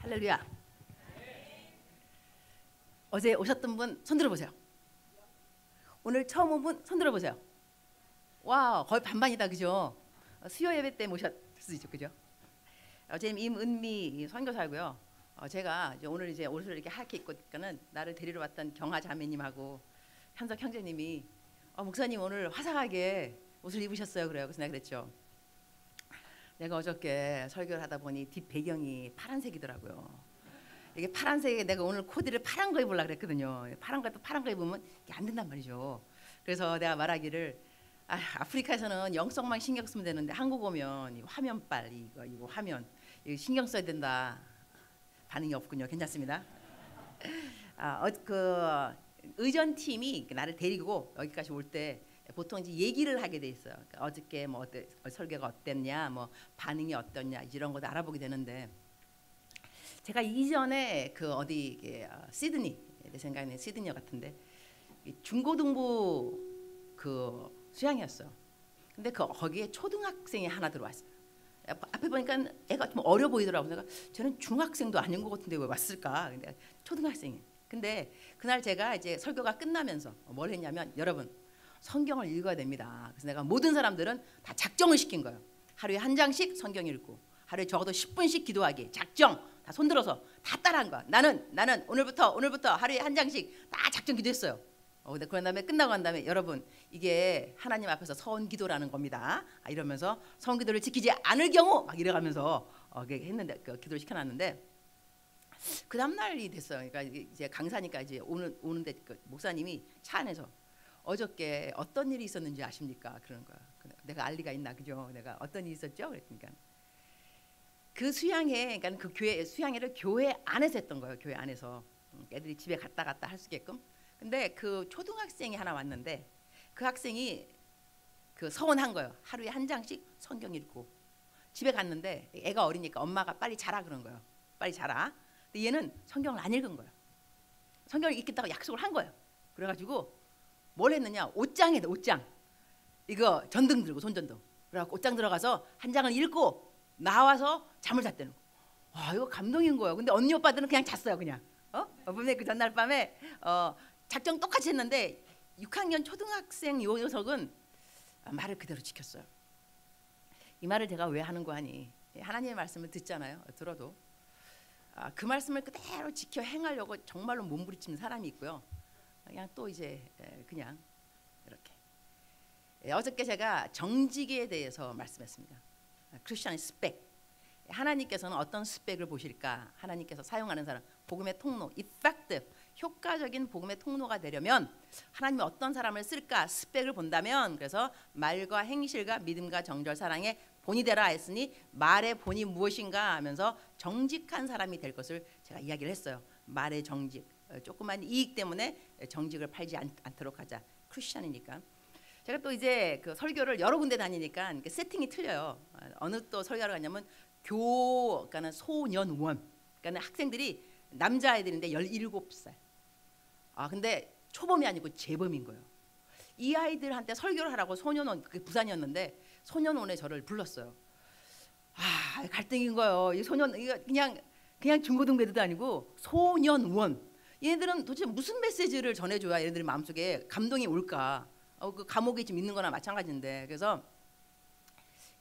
할렐루야. 어제 오셨던 분 손 들어보세요. 오늘 처음 온 분 손 들어보세요. 와, 거의 반반이다, 그죠? 수요 예배 때 모셨을 수도 있죠, 그죠? 제 이름 임은미 선교사고요. 제가 이제 오늘 이제 옷을 이렇게 하얗게 입고 있니까는 나를 데리러 왔던 경화 자매님하고 현석 형제님이 목사님 오늘 화사하게 옷을 입으셨어요, 그래요. 그래서 내가 그랬죠. 내가 어저께 설교를 하다 보니 뒷 배경이 파란색이더라고요. 이게 파란색에 내가 오늘 코디를 파란 거 입으려고 그랬거든요. 파란 거 입으면 이게 안 된단 말이죠. 그래서 내가 말하기를 아프리카에서는 영성만 신경 쓰면 되는데 한국 오면 이 화면빨 이거 화면 이거 신경 써야 된다. 반응이 없군요. 괜찮습니다. 그 의전팀이 나를 데리고 여기까지 올 때 보통 이제 얘기를 하게 돼 있어요. 그러니까 어저께 뭐 설교가 어땠냐, 뭐 반응이 어떻냐 이런 것도 알아보게 되는데 제가 이전에 그 어디 시드니 내 생각에는 시드니어 같은데 중고등부 그 수양이었어요. 근데 거기에 초등학생이 하나 들어왔어요. 앞에 보니까 애가 좀 어려 보이더라고요. 내가 쟤는 중학생도 아닌 것 같은데 왜 왔을까? 근데 초등학생이. 근데 그날 제가 이제 설교가 끝나면서 뭘 했냐면 여러분 성경을 읽어야 됩니다. 그래서 내가 모든 사람들은 다 작정을 시킨 거예요. 하루에 한 장씩 성경 읽고 하루에 적어도 10분씩 기도하기 작정 다 손들어서 다 따라한 거야. 나는 오늘부터 하루에 한 장씩 다 작정 기도했어요. 근데 그런 다음에 끝나고 난 다음에 여러분 이게 하나님 앞에서 서원 기도라는 겁니다. 이러면서 서원 기도를 지키지 않을 경우 막 이래가면서 했는데 기도를 시켜놨는데 그 다음 날이 됐어요. 그러니까 이제 강사니까 이제 오는데 목사님이 차 안에서 어저께 어떤 일이 있었는지 아십니까? 그러는 거야. 내가 알 리가 있나, 그죠? 내가 어떤 일이 있었죠? 그랬으니까 그 수양회, 그러니까 그 교회 수양회를 교회 안에서 했던 거예요. 교회 안에서 애들이 집에 갔다 할 수 있게끔. 근데 그 초등학생이 하나 왔는데 그 학생이 그 서원한 거예요. 하루에 한 장씩 성경 읽고. 집에 갔는데 애가 어리니까 엄마가 빨리 자라 그런 거예요. 빨리 자라. 근데 얘는 성경을 안 읽은 거예요. 성경을 읽겠다고 약속을 한 거예요. 그래가지고 뭘 했느냐? 옷장에다 옷장. 이거 전등 들고 손전등. 그래갖고 옷장 들어가서 한 장을 읽고 나와서 잠을 잤다는 거. 와, 이거 감동인 거예요. 근데 언니 오빠들은 그냥 잤어요, 그냥. 분명히 그 전날 밤에 작정 똑같이 했는데 6학년 초등학생 요 녀석은 말을 그대로 지켰어요. 이 말을 제가 왜 하는 거 아니? 하나님의 말씀을 듣잖아요. 들어도 그 말씀을 그대로 지켜 행하려고 정말로 몸부림치는 사람이 있고요. 그냥 또 이제 그냥 이렇게. 어저께 제가 정직에 대해서 말씀했습니다. 크리스천의 스펙. 하나님께서는 어떤 스펙을 보실까? 하나님께서 사용하는 사람, 복음의 통로, effective, 효과적인 복음의 통로가 되려면 하나님이 어떤 사람을 쓸까? 스펙을 본다면 그래서 말과 행실과 믿음과 정절, 사랑의 본이 되라 했으니 말의 본이 무엇인가 하면서 정직한 사람이 될 것을 제가 이야기를 했어요. 말의 정직, 조그만 이익 때문에 정직을 팔지 않도록 하자. 크리스천이니까. 제가 또 이제 그 설교를 여러 군데 다니니까 세팅이 틀려요. 어느 또 설교를 가냐면 그러니까는 소년원, 그러니까 학생들이 남자아이들인데 17살. 근데 초범이 아니고 재범인 거예요. 이 아이들한테 설교를 하라고 소년원, 그게 부산이었는데 소년원에 저를 불렀어요. 갈등인 거예요. 이 소년 이거 그냥 중고등부 애들도 아니고 소년원. 얘네들은 도대체 무슨 메시지를 전해줘야 얘네들 마음속에 감동이 올까? 그 감옥에 지금 있는 거나 마찬가지인데 그래서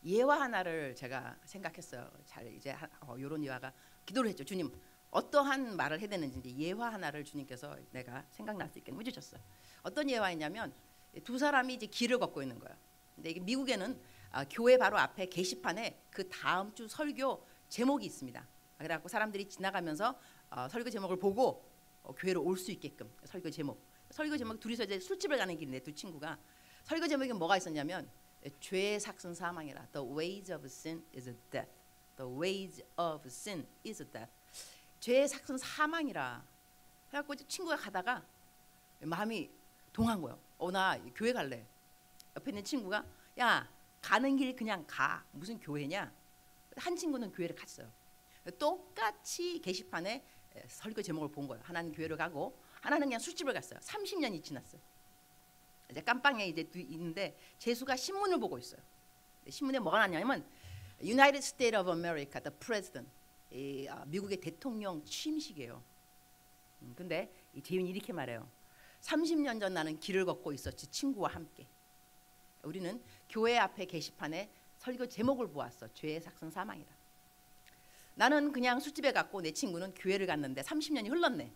예화 하나를 제가 생각했어요. 잘 이제 요런 예화가 기도를 했죠. 주님 어떠한 말을 해야 되는지 이제 예화 하나를 주님께서 내가 생각날 수 있게 해주셨어요. 어떤 예화이냐면 두 사람이 이제 길을 걷고 있는 거예요. 근데 이게 미국에는 교회 바로 앞에 게시판에 그 다음 주 설교 제목이 있습니다. 그래갖고 사람들이 지나가면서 설교 제목을 보고 교회로 올 수 있게끔 설교 제목 둘이서 이제 술집을 가는 길인데 두 친구가 설교 제목에 뭐가 있었냐면 죄의 삭은 사망이라. The wage of sin is death. The wage of sin is death. 죄의 삭은 사망이라. 그래갖고 친구가 가다가 마음이 동한 거예요. 나 교회 갈래. 옆에 있는 친구가 야 가는 길 그냥 가. 무슨 교회냐. 한 친구는 교회를 갔어요. 똑같이 게시판에 설교 제목을 본 거예요. 하나는 교회를 가고 하나는 그냥 술집을 갔어요. 30년이 지났어요. 이제 깜빵에 이제 있는데 재수가 신문을 보고 있어요. 신문에 뭐가 나냐면 United States of America, the President. 미국의 대통령 취임식이에요. 근데 이 재윤이 이렇게 말해요. 30년 전 나는 길을 걷고 있었지 친구와 함께. 우리는 교회 앞에 게시판에 설교 제목을 보았어. 죄의 삭선 사망이다. 나는 그냥 술집에 갔고 내 친구는 교회를 갔는데 30년이 흘렀네.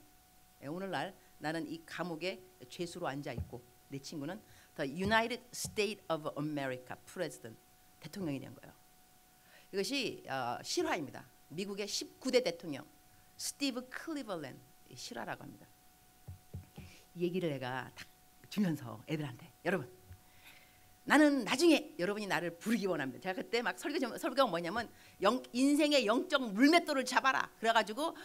오늘날 나는 이 감옥에 죄수로 앉아 있고 내 친구는 The United States of America President 대통령이 된 거예요. 이것이 실화입니다. 미국의 19대 대통령 스티브 클리버랜드 실화라고 합니다. 이 얘기를 내가 딱 주면서 애들한테 여러분 나는 나중에 여러분이 나를 부르기 원합니다. 제가 그때 막 설교가 뭐냐면 인생의 영적 물맷돌을 잡아라. 그래가지고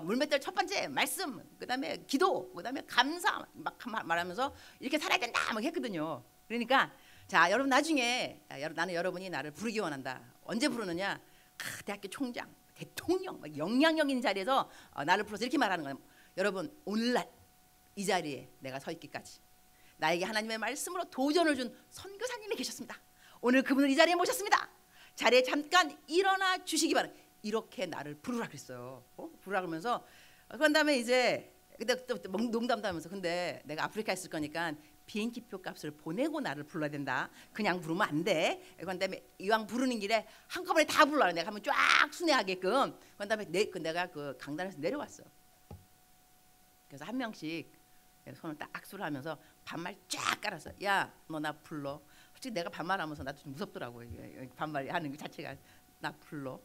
물맷돌 첫 번째 말씀, 그다음에 기도, 그다음에 감사 막 말하면서 이렇게 살아야 된다 막 했거든요. 그러니까 자 여러분 나중에 나는 여러분이 나를 부르기 원한다. 언제 부르느냐? 대학교 총장, 대통령, 막 영향력 있는 자리에서 나를 불러서 이렇게 말하는 거예요. 여러분 오늘날 이 자리에 내가 서 있기까지 나에게 하나님의 말씀으로 도전을 준 선교사님이 계셨습니다. 오늘 그분을 이 자리에 모셨습니다. 자리에 잠깐 일어나 주시기 바랍니다. 이렇게 나를 부르라 그랬어요. 부르라 그러면서 그런 다음에 이제 근데 또 농담도 하면서 근데 내가 아프리카에 있을 거니까 비행기표 값을 보내고 나를 불러야 된다. 그냥 부르면 안 돼. 그런 다음에 이왕 부르는 길에 한꺼번에 다 불러라. 내가 하면 쫙 순회하게끔. 그런 다음에 내가 그 강단에서 내려왔어. 그래서 한 명씩 손을 딱 악수를 하면서 반말 쫙 깔았어. 야, 너 나 불러. 솔직히 내가 반말하면서 나도 좀 무섭더라고. 반말하는 그 자체가 나 불러.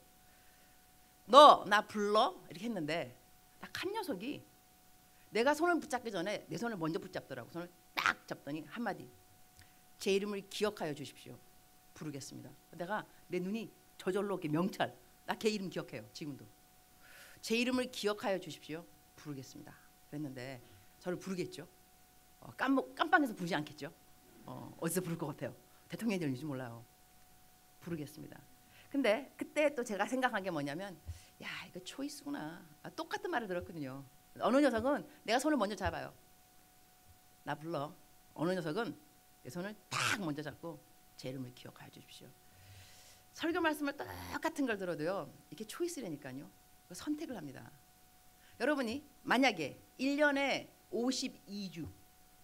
너 나 불러 이렇게 했는데 딱 한 녀석이 내가 손을 붙잡기 전에 내 손을 먼저 붙잡더라고. 손을 딱 잡더니 한마디. 제 이름을 기억하여 주십시오. 부르겠습니다. 내가 내 눈이 저절로 이렇게 명찰. 나 걔 이름 기억해요. 지금도. 제 이름을 기억하여 주십시오. 부르겠습니다. 그랬는데 저를 부르겠죠. 깜빵에서 부르지 않겠죠. 어디서 부를 것 같아요. 대통령이 될지 몰라요. 부르겠습니다. 근데 그때 또 제가 생각한 게 뭐냐면 야 이거 초이스구나. 똑같은 말을 들었거든요. 어느 녀석은 내가 손을 먼저 잡아요. 나 불러. 어느 녀석은 내 손을 딱 먼저 잡고 제 이름을 기억하여 주십시오. 설교 말씀을 똑같은 걸 들어도요. 이렇게 초이스라니까요. 선택을 합니다. 여러분이 만약에 1년에 52주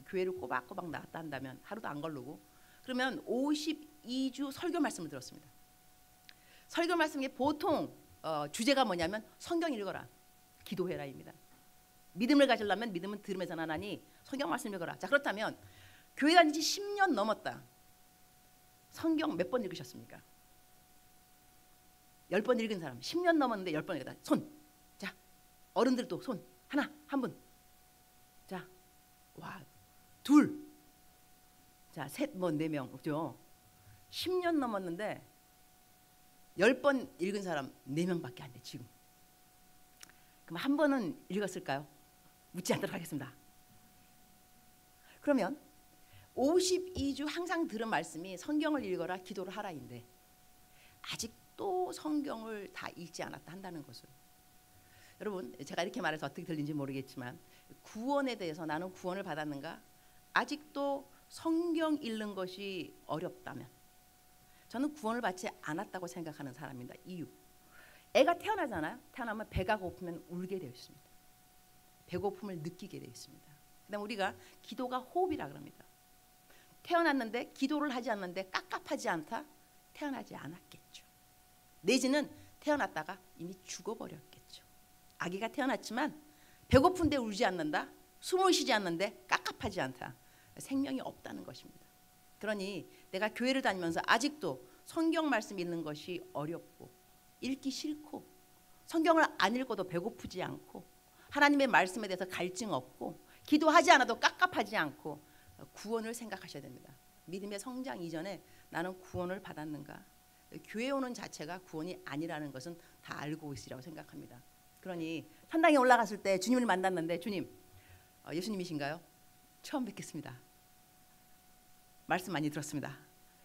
교회를 꼬박꼬박 나갔다 한다면 하루도 안 걸르고 그러면 52주 설교 말씀을 들었습니다. 설교 말씀의 보통 주제가 뭐냐면 성경 읽어라. 기도해라입니다. 믿음을 가지려면 믿음은 들음에서 나나니 성경 말씀 읽어라. 자 그렇다면 교회 다닌 지 10년 넘었다. 성경 몇 번 읽으셨습니까? 10번 읽은 사람 10년 넘었는데 10번 읽었다. 손. 자 어른들도 손. 하나 한 분. 자 와 둘. 자 셋 뭐 4명 없죠. 10년 넘었는데 10번 읽은 사람 4명밖에 안 돼 지금. 그럼 한 번은 읽었을까요? 묻지 않도록 하겠습니다. 그러면 52주 항상 들은 말씀이 성경을 읽어라 기도를 하라인데 아직도 성경을 다 읽지 않았다 한다는 것을 여러분 제가 이렇게 말해서 어떻게 들린지 모르겠지만 구원에 대해서 나는 구원을 받았는가? 아직도 성경 읽는 것이 어렵다면 저는 구원을 받지 않았다고 생각하는 사람입니다. 이유 애가 태어나잖아요. 태어나면 배가 고프면 울게 되어 있습니다. 배고픔을 느끼게 되어 있습니다. 그다음 우리가 기도가 호흡이라 그럽니다. 태어났는데 기도를 하지 않는데 깝깝하지 않다? 태어나지 않았겠죠. 내지는 태어났다가 이미 죽어버렸겠죠. 아기가 태어났지만 배고픈데 울지 않는다? 숨을 쉬지 않는데 깝깝하지 않다? 생명이 없다는 것입니다. 그러니 내가 교회를 다니면서 아직도 성경 말씀 읽는 것이 어렵고 읽기 싫고 성경을 안 읽어도 배고프지 않고 하나님의 말씀에 대해서 갈증 없고 기도하지 않아도 깝깝하지 않고 구원을 생각하셔야 됩니다. 믿음의 성장 이전에 나는 구원을 받았는가? 교회 오는 자체가 구원이 아니라는 것은 다 알고 있으리라고 생각합니다. 그러니 천당에 올라갔을 때 주님을 만났는데 주님 예수님이신가요? 처음 뵙겠습니다. 말씀 많이 들었습니다.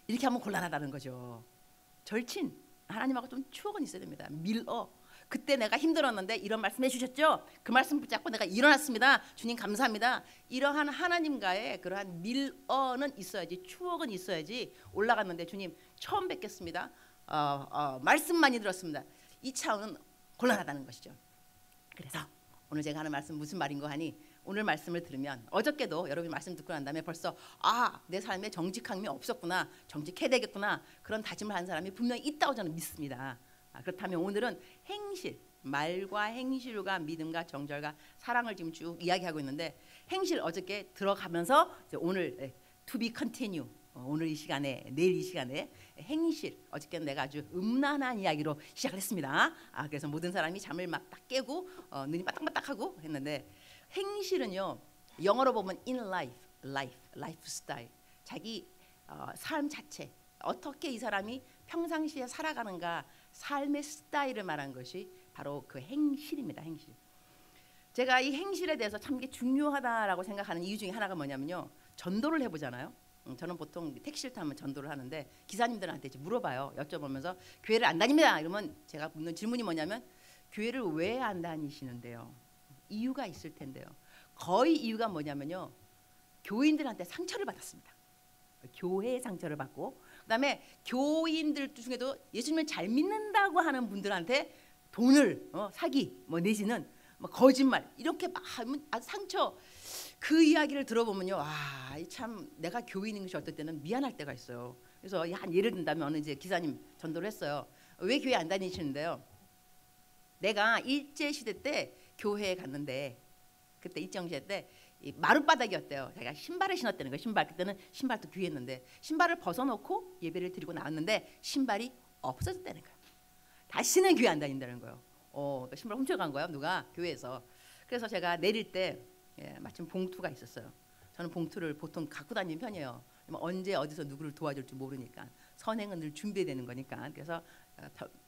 이렇게 하면 곤란하다는 거죠. 절친 하나님하고 좀 추억은 있어야 됩니다. 밀어 그때 내가 힘들었는데 이런 말씀 해주셨죠? 그 말씀 붙잡고 내가 일어났습니다. 주님 감사합니다. 이러한 하나님과의 그러한 밀어는 있어야지 추억은 있어야지 올라갔는데 주님 처음 뵙겠습니다. 말씀 많이 들었습니다. 이 차원은 곤란하다는 것이죠. 그래서 오늘 제가 하는 말씀 무슨 말인 거 하니, 오늘 말씀을 들으면 어저께도 여러분이 말씀 듣고 난 다음에 벌써 내 삶에 정직함이 없었구나, 정직해야 되겠구나, 그런 다짐을 한 사람이 분명히 있다고 저는 믿습니다. 그렇다면 오늘은 행실, 말과 행실과 믿음과 정절과 사랑을 지금 쭉 이야기하고 있는데, 행실 어저께 들어가면서 오늘 to be continue, 오늘 이 시간에, 내일 이 시간에 행실, 어저께는 내가 아주 음란한 이야기로 시작을 했습니다. 그래서 모든 사람이 잠을 막 딱 깨고 눈이 바닥바닥하고 했는데, 행실은요, 영어로 보면 in life, lifestyle, 자기 삶 자체, 어떻게 이 사람이 평상시에 살아가는가, 삶의 스타일을 말한 것이 바로 그 행실입니다. 행실. 제가 이 행실에 대해서 참 게 중요하다라고 생각하는 이유 중에 하나가 뭐냐면요, 전도를 해보잖아요. 저는 보통 택시를 타면 전도를 하는데 기사님들한테 이제 물어봐요. 여쭤보면서 교회를 안 다닙니다. 이러면 제가 묻는 질문이 뭐냐면, 교회를 왜 안 다니시는데요? 이유가 있을 텐데요. 거의 이유가 뭐냐면요, 교인들한테 상처를 받았습니다. 교회의 상처를 받고, 그다음에 교인들 중에도 예수님을 잘 믿는다고 하는 분들한테 돈을 사기 내지는 거짓말 이렇게 막 하면 상처, 그 이야기를 들어보면요, 참 내가 교인인 것이 어떨 때는 미안할 때가 있어요. 그래서 예를 든다면 어느 이제 기사님 전도를 했어요. 왜 교회 안 다니시는데요? 내가 일제 시대 때 교회에 갔는데, 그때 일제시대 때 마룻바닥이었대요. 자기가 신발을 신었다는 거예요. 신발, 그때는 신발도 귀했는데 신발을 벗어놓고 예배를 드리고 나왔는데 신발이 없어졌다는 거예요. 다시는 교회 안 다닌다는 거예요. 그러니까 신발 훔쳐간 거예요, 누가, 교회에서. 그래서 제가 내릴 때 마침 봉투가 있었어요. 저는 봉투를 보통 갖고 다니는 편이에요. 언제 어디서 누구를 도와줄지 모르니까, 선행은 늘 준비되는 거니까. 그래서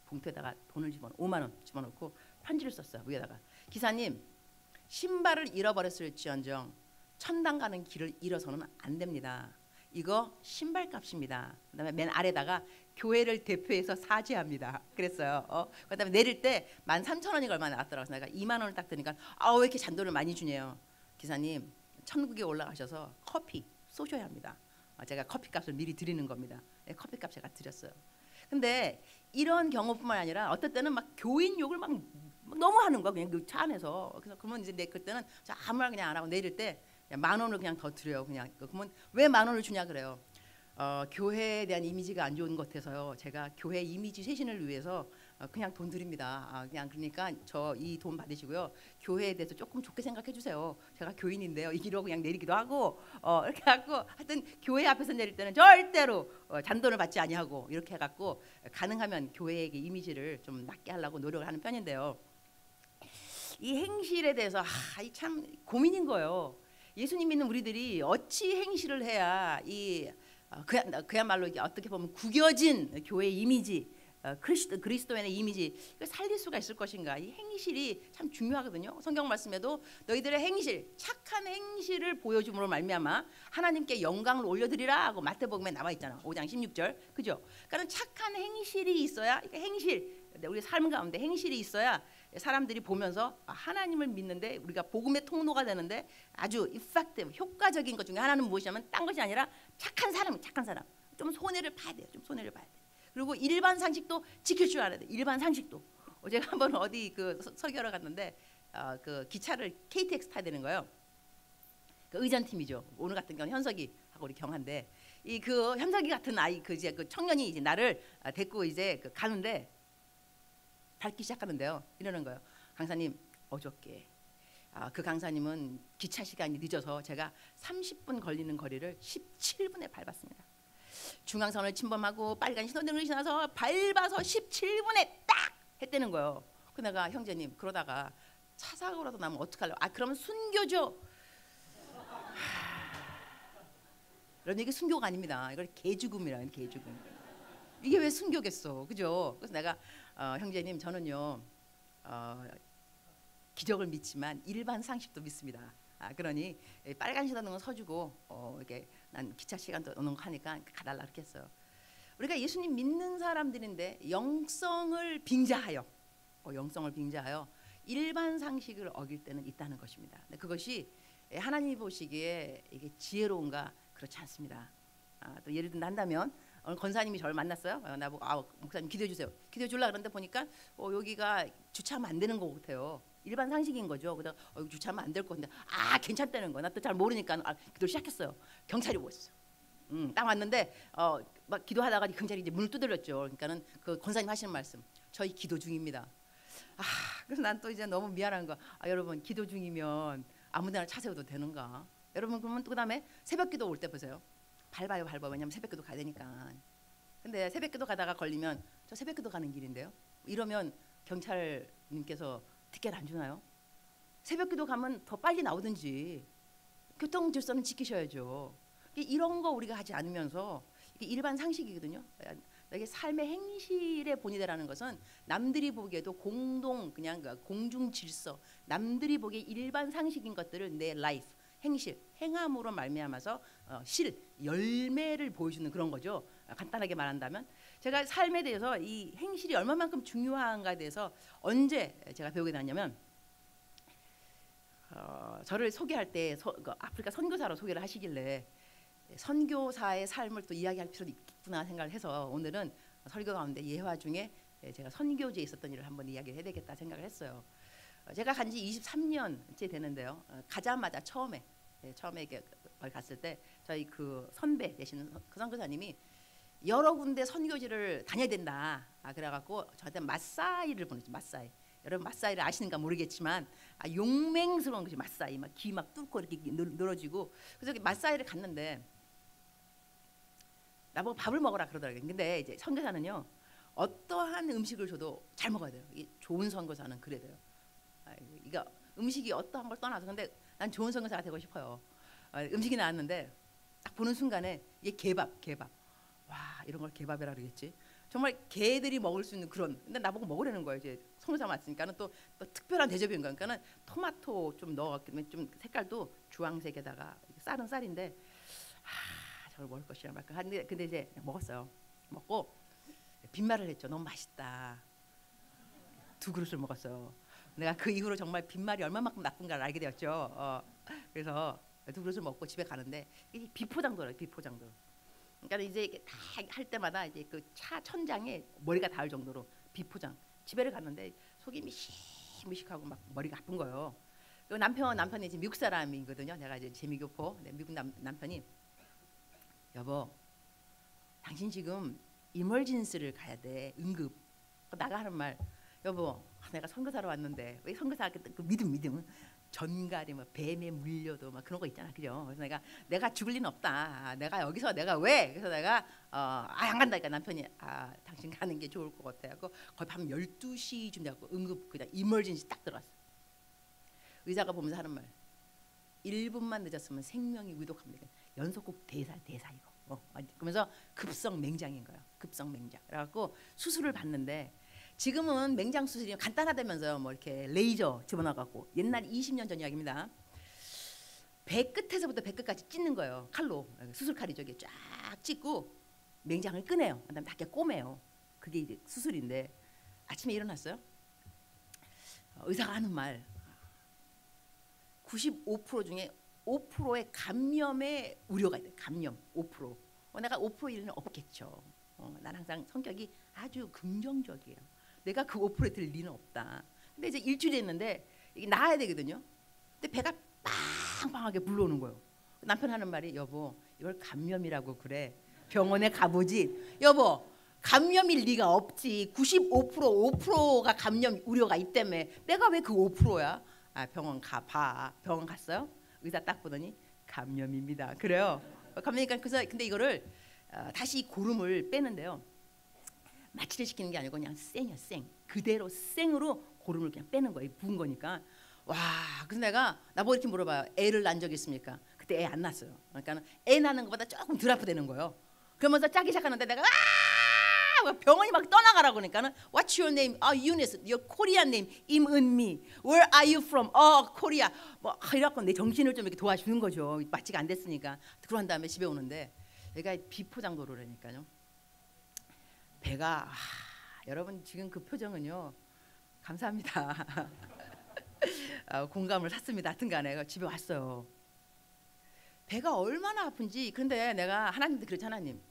봉투에다가 돈을 5만 원 집어넣고 편지를 썼어요. 위에다가, 기사님, 신발을 잃어버렸을지언정 천당 가는 길을 잃어서는 안 됩니다. 이거 신발값입니다. 그다음에 맨 아래다가 교회를 대표해서 사죄합니다. 그랬어요. 그다음에 내릴 때 13,000원이 얼마 나왔더라고요. 내가 2만 원을 딱 드니까 왜 이렇게 잔돈을 많이 주네요. 기사님, 천국에 올라가셔서 커피 쏘셔야 합니다. 제가 커피값을 미리 드리는 겁니다. 커피값 제가 드렸어요. 근데 이런 경우뿐만 아니라 어떨 때는 막 교인 욕을 막 너무 하는 거야, 그냥 그 차 안에서. 그래서 그러면 이제 그때는 아무 말 그냥 안 하고 내릴 때 10,000원을 그냥 더 드려요. 그냥. 그러면 왜 10,000원을 주냐 그래요. 교회에 대한 이미지가 안 좋은 것 같아서요, 제가 교회 이미지 쇄신을 위해서 그냥 돈 드립니다. 그냥 그러니까 저 이 돈 받으시고요, 교회에 대해서 조금 좋게 생각해 주세요. 제가 교인인데요. 이러고 그냥 내리기도 하고 이렇게 해갖고, 하여튼 교회 앞에서 내릴 때는 절대로 잔돈을 받지 아니하고 이렇게 해갖고 가능하면 교회의 이미지를 좀 낮게 하려고 노력을 하는 편인데요, 이 행실에 대해서 참 고민인 거예요. 예수님 믿는 우리들이 어찌 행실을 해야 그야말로 어떻게 보면 구겨진 교회의 이미지, 그리스도인의 이미지, 이걸 살릴 수가 있을 것인가. 이 행실이 참 중요하거든요. 성경 말씀에도 너희들의 행실, 착한 행실을 보여줌으로 말미암아 하나님께 영광을 올려드리라 하고 마태복음에 나와 있잖아. 5장 16절, 그죠? 그러니까 착한 행실이 있어야, 행실, 우리 삶 가운데 행실이 있어야 사람들이 보면서 하나님을 믿는데, 우리가 복음의 통로가 되는데 아주 effective, 효과적인 것 중에 하나는 무엇이냐면, 딴 것이 아니라 착한 사람. 좀 손해를 봐야 돼요. 그리고 일반 상식도 지킬 줄 알아야 돼. 일반 상식도. 제가 한번 어디 설교하러 갔는데 그 기차를 KTX 타야 되는 거예요. 그 의전팀이죠. 오늘 같은 경우 현석이하고 우리 경한데, 그 현석이 같은 아이, 그 청년이 이제 나를 데리고 이제 가는데, 밟기 시작하는데요, 이러는 거예요. 강사님, 어저께 그 강사님은 기차 시간이 늦어서 제가 30분 걸리는 거리를 17분에 밟았습니다. 중앙선을 침범하고 빨간 신호등을 지나서 밟아서 17분에 딱 했다는 거예요. 그 내가, 형제님, 그러다가 차 사고라도 나면 어떡하려고. 그러면 순교죠. 이런 얘기 순교가 아닙니다. 이걸 개죽음이라는, 개죽음. 이게 왜 순교겠어, 그죠? 그래서 내가 형제님, 저는요 기적을 믿지만 일반 상식도 믿습니다. 그러니 빨간 신호등은 서주고 이렇게 난 기차 시간도 오는 거 하니까 가달라 이렇게 했어요. 우리가 예수님 믿는 사람들인데 영성을 빙자하여 일반 상식을 어길 때는 있다는 것입니다. 근데 그것이 하나님이 보시기에 이게 지혜로운가, 그렇지 않습니다. 또 예를 든다면 오늘 권사님이 저를 만났어요. 나보고 목사님 기도해 주세요. 기도해 주려고 그러는데 보니까 여기가 주차하면 안 되는 것 같아요. 일반 상식인 거죠. 그래서 여기 주차하면 안 될 것 같은데 괜찮다는 거야. 나 또 잘 모르니까 기도를 시작했어요. 경찰이 오고 있어. 딱 왔는데 막 기도하다가 경찰이 이제 문을 두드렸죠. 그러니까는 그 권사님 하시는 말씀, 저희 기도 중입니다. 그래서 난 또 이제 너무 미안한 거. 여러분 기도 중이면 아무데나 차 세워도 되는가? 여러분 그러면 또 그다음에 새벽기도 올 때 보세요. 밟아. 왜냐면 새벽기도 가야 되니까. 근데 새벽기도 가다가 걸리면 저 새벽기도 가는 길인데요. 이러면 경찰님께서 티켓 안 주나요? 새벽기도 가면 더 빨리 나오든지 교통 질서는 지키셔야죠. 이런 거 우리가 하지 않으면서 이게 일반 상식이거든요. 이게 삶의 행실의 본이다라는 것은 남들이 보기에도 그냥 공중 질서, 남들이 보기에 일반 상식인 것들을 내 라이프, 행실, 행함으로 말미암아서 열매를 보여주는 그런 거죠. 간단하게 말한다면 제가 삶에 대해서 이 행실이 얼마만큼 중요한가에 대해서 언제 제가 배우게 됐냐면 저를 소개할 때 아프리카 선교사로 소개를 하시길래 선교사의 삶을 또 이야기할 필요도 있구나 생각을 해서 오늘은 설교 가운데 예화 중에 제가 선교지에 있었던 일을 한번 이야기를 해야 되겠다 생각을 했어요. 제가 간지 23년째 되는데요. 가자마자 처음에 거기 갔을 때 저희 그 선배 되시는 그 선교사님이 여러 군데 선교지를 다녀야 된다. 그래갖고 저한테 마사이를 보냈죠. 마사이. 여러분 마사이를 아시는가 모르겠지만 용맹스러운 것이 마사이, 막 귀 막 뚫고 이렇게 늘어지고. 그래서 마사이를 갔는데 나보고 밥을 먹으라 그러더라고요. 근데 이제 선교사는요 어떠한 음식을 줘도 잘 먹어야 돼요. 좋은 선교사는 그래야 돼요. 이거 음식이 어떠한 걸 떠나서 근데 난 좋은 선교사가 되고 싶어요. 음식이 나왔는데 딱 보는 순간에 이게 개밥. 와, 이런 걸 개밥이라 그러겠지. 정말 개들이 먹을 수 있는 그런. 근데 나보고 먹으라는 거예요. 이제 선교사 왔으니까는 또 특별한 대접인 거니까는 토마토 좀 넣었기 때문에 좀 색깔도 주황색에다가 쌀은 쌀인데 저걸 먹을 것이라 말까. 근데 이제 먹었어요. 먹고 빈말을 했죠. 너무 맛있다. 2그릇을 먹었어요. 내가 그 이후로 정말 빈말이 얼마만큼 나쁜가를 알게 되었죠. 그래서 2그릇을 먹고 집에 가는데 이게 비포장도래요. 비포장도. 그러니까 이제 다 할 때마다 이제 그 차 천장에 머리가 닿을 정도로 비포장. 집에를 갔는데 속이 미식하고 막 머리가 아픈 거예요. 그리고 남편이 이제 미국 사람이거든요. 내가 이제 재미교포. 미국 남편이 여보, 당신 지금 이멀진스를 가야 돼. 응급. 나가 하는 말, 여보, 내가 선교사로 왔는데 왜 선교사 그 믿음 전갈이 뭐 뱀에 물려도 막 그런 거 있잖아, 그죠? 그래서 내가 죽을 리는 없다. 내가 여기서 내가 왜? 그래서 내가 안 간다니까. 남편이 당신 가는 게 좋을 것 같아. 하고 거의 밤 12시쯤 돼갖고 응급 그냥 이멀진시 딱 들어왔어. 의사가 보면서 하는 말, 1분만 늦었으면 생명이 위독합니다. 연속곡 대사 이거. 그러면서 급성 맹장인 거예요. 급성 맹장. 그래갖고 수술을 받는데 지금은 맹장 수술이 간단하다면서요. 뭐 이렇게 레이저 집어넣어갖고. 옛날 20년 전 이야기입니다. 배 끝에서부터 배 끝까지 찢는 거예요. 칼로. 수술 칼이 저기 쫙 찢고 맹장을 꺼내요. 그다음에 다 꼬매요. 그게 이제 수술인데 아침에 일어났어요. 의사가 하는 말, 95% 중에 5%의 감염의 우려가 있대. 감염 5%. 내가 5% 일은 없겠죠. 난 항상 성격이 아주 긍정적이에요. 내가 그 5%에 들 리는 없다. 근데 이제 일주일이 했는데 이게 나아야 되거든요. 근데 배가 빵빵하게 불러오는 거예요. 남편 하는 말이, 여보, 이걸 감염이라고 그래. 병원에 가보지. 여보, 감염일 리가 없지. 5%가 감염 우려가 있다며. 내가 왜 그 5%야? 병원 가봐. 병원 갔어요? 의사 딱 보더니 감염입니다. 그래요. 감염이니까 그래서 근데 이거를 다시 이 고름을 빼는데요. 마취를 시키는 게 아니고 그냥 생이야, 생. 그대로 생으로 고름을 그냥 빼는 거예요. 부은 거니까. 와, 그래서 내가 나보고 이렇게 물어봐요. 애를 낳은 적 있습니까? 그때 애 안 낳았어요. 그러니까 애 낳는 것보다 조금 덜 아프다는 거예요. 그러면서 짜기 시작하는데 내가 병원이 막 떠나가라고 그러니까는 What's your name? Eunice. Your Korean name. 임은미. Where are you from? Korea. 뭐 이래갖고 내 정신을 좀 이렇게 도와주는 거죠. 마취가 안 됐으니까. 그런 다음에 집에 오는데 얘가 비포장도로라니까요. 배가 여러분 지금 그 표정은요. 감사합니다. 공감을 샀습니다. 하여튼간에 집에 왔어요. 배가 얼마나 아픈지. 그런데 내가 하나님한테 그랬죠. 하나님,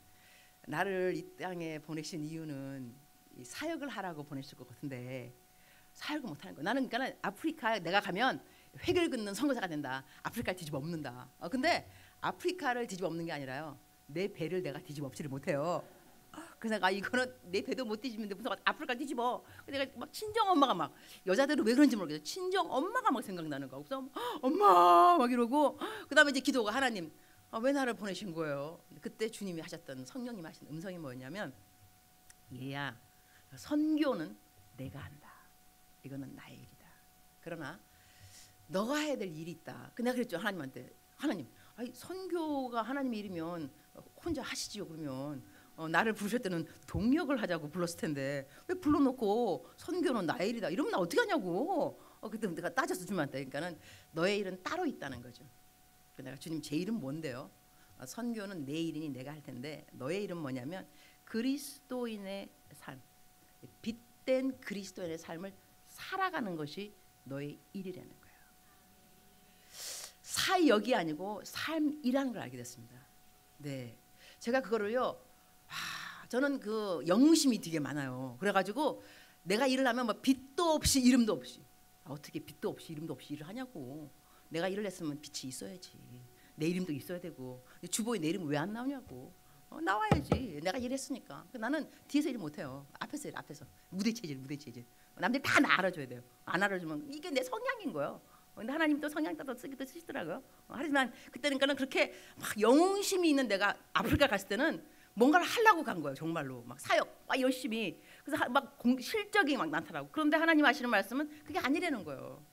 나를 이 땅에 보내신 이유는 이 사역을 하라고 보내실 것 같은데 사역을 못하는 거야. 나는 그러니까 아프리카에 내가 가면 획을 긋는 선교사가 된다. 아프리카를 뒤집어 엎는다. 근데 아프리카를 뒤집어 엎는 게 아니라요, 내 배를 내가 뒤집어 엎지를 못해요. 그래서 내가 이거는 내 배도 못 뒤집는데 무슨 아프리카 뒤집어. 내가 막 친정 엄마가 막, 여자들은 왜 그런지 모르겠어, 친정 엄마가 막 생각나는 거야. 그래서 엄마 막 이러고, 그다음에 이제 기도가, 하나님 왜 나를 보내신 거예요? 그때 주님이 하셨던, 성령님 하신 음성이 뭐였냐면, 얘야, 선교는 내가 한다. 이거는 나의 일이다. 그러나 너가 해야 될 일이 있다. 근데 내가 그랬죠, 하나님한테. 하나님, 아니, 선교가 하나님의 일이면 혼자 하시지요. 그러면 나를 부르실 때는 동역을 하자고 불렀을 텐데 왜 불러놓고 선교는 나의 일이다 이러면 나 어떻게 하냐고. 그때 내가 따져서 주님한테. 그러니까는 너의 일은 따로 있다는 거죠. 내가, 주님, 제 일은 뭔데요? 선교는 내 일이니 내가 할 텐데 너의 일은 뭐냐면 그리스도인의 삶, 빛된 그리스도인의 삶을 살아가는 것이 너의 일이라는 거예요. 사역이 아니고 삶이라는 걸 알게 됐습니다. 네, 제가 그거를요, 저는 그 영심이 되게 많아요. 그래가지고 내가 일을 하면 뭐 빛도 없이 이름도 없이, 어떻게 빛도 없이 이름도 없이 일을 하냐고. 내가 일을 했으면 빛이 있어야지, 내 이름도 있어야 되고. 주보에 내 이름 왜 안 나오냐고. 나와야지, 내가 일했으니까. 나는 뒤에서 일 못해요. 앞에서 일, 앞에서 무대 체질. 남들이 다 나 알아줘야 돼요. 안 알아주면 이게 내 성향인 거예요. 근데 하나님 또 성향 따라 쓰기도 쓰시더라고요. 하지만 그때는 그렇게 막 영웅심이 있는 내가 아프리카 갔을 때는 뭔가를 하려고 간 거예요. 정말로 막 사역 막 열심히. 그래서 막 실적이 막 나타나고. 그런데 하나님 하시는 말씀은 그게 아니라는 거예요.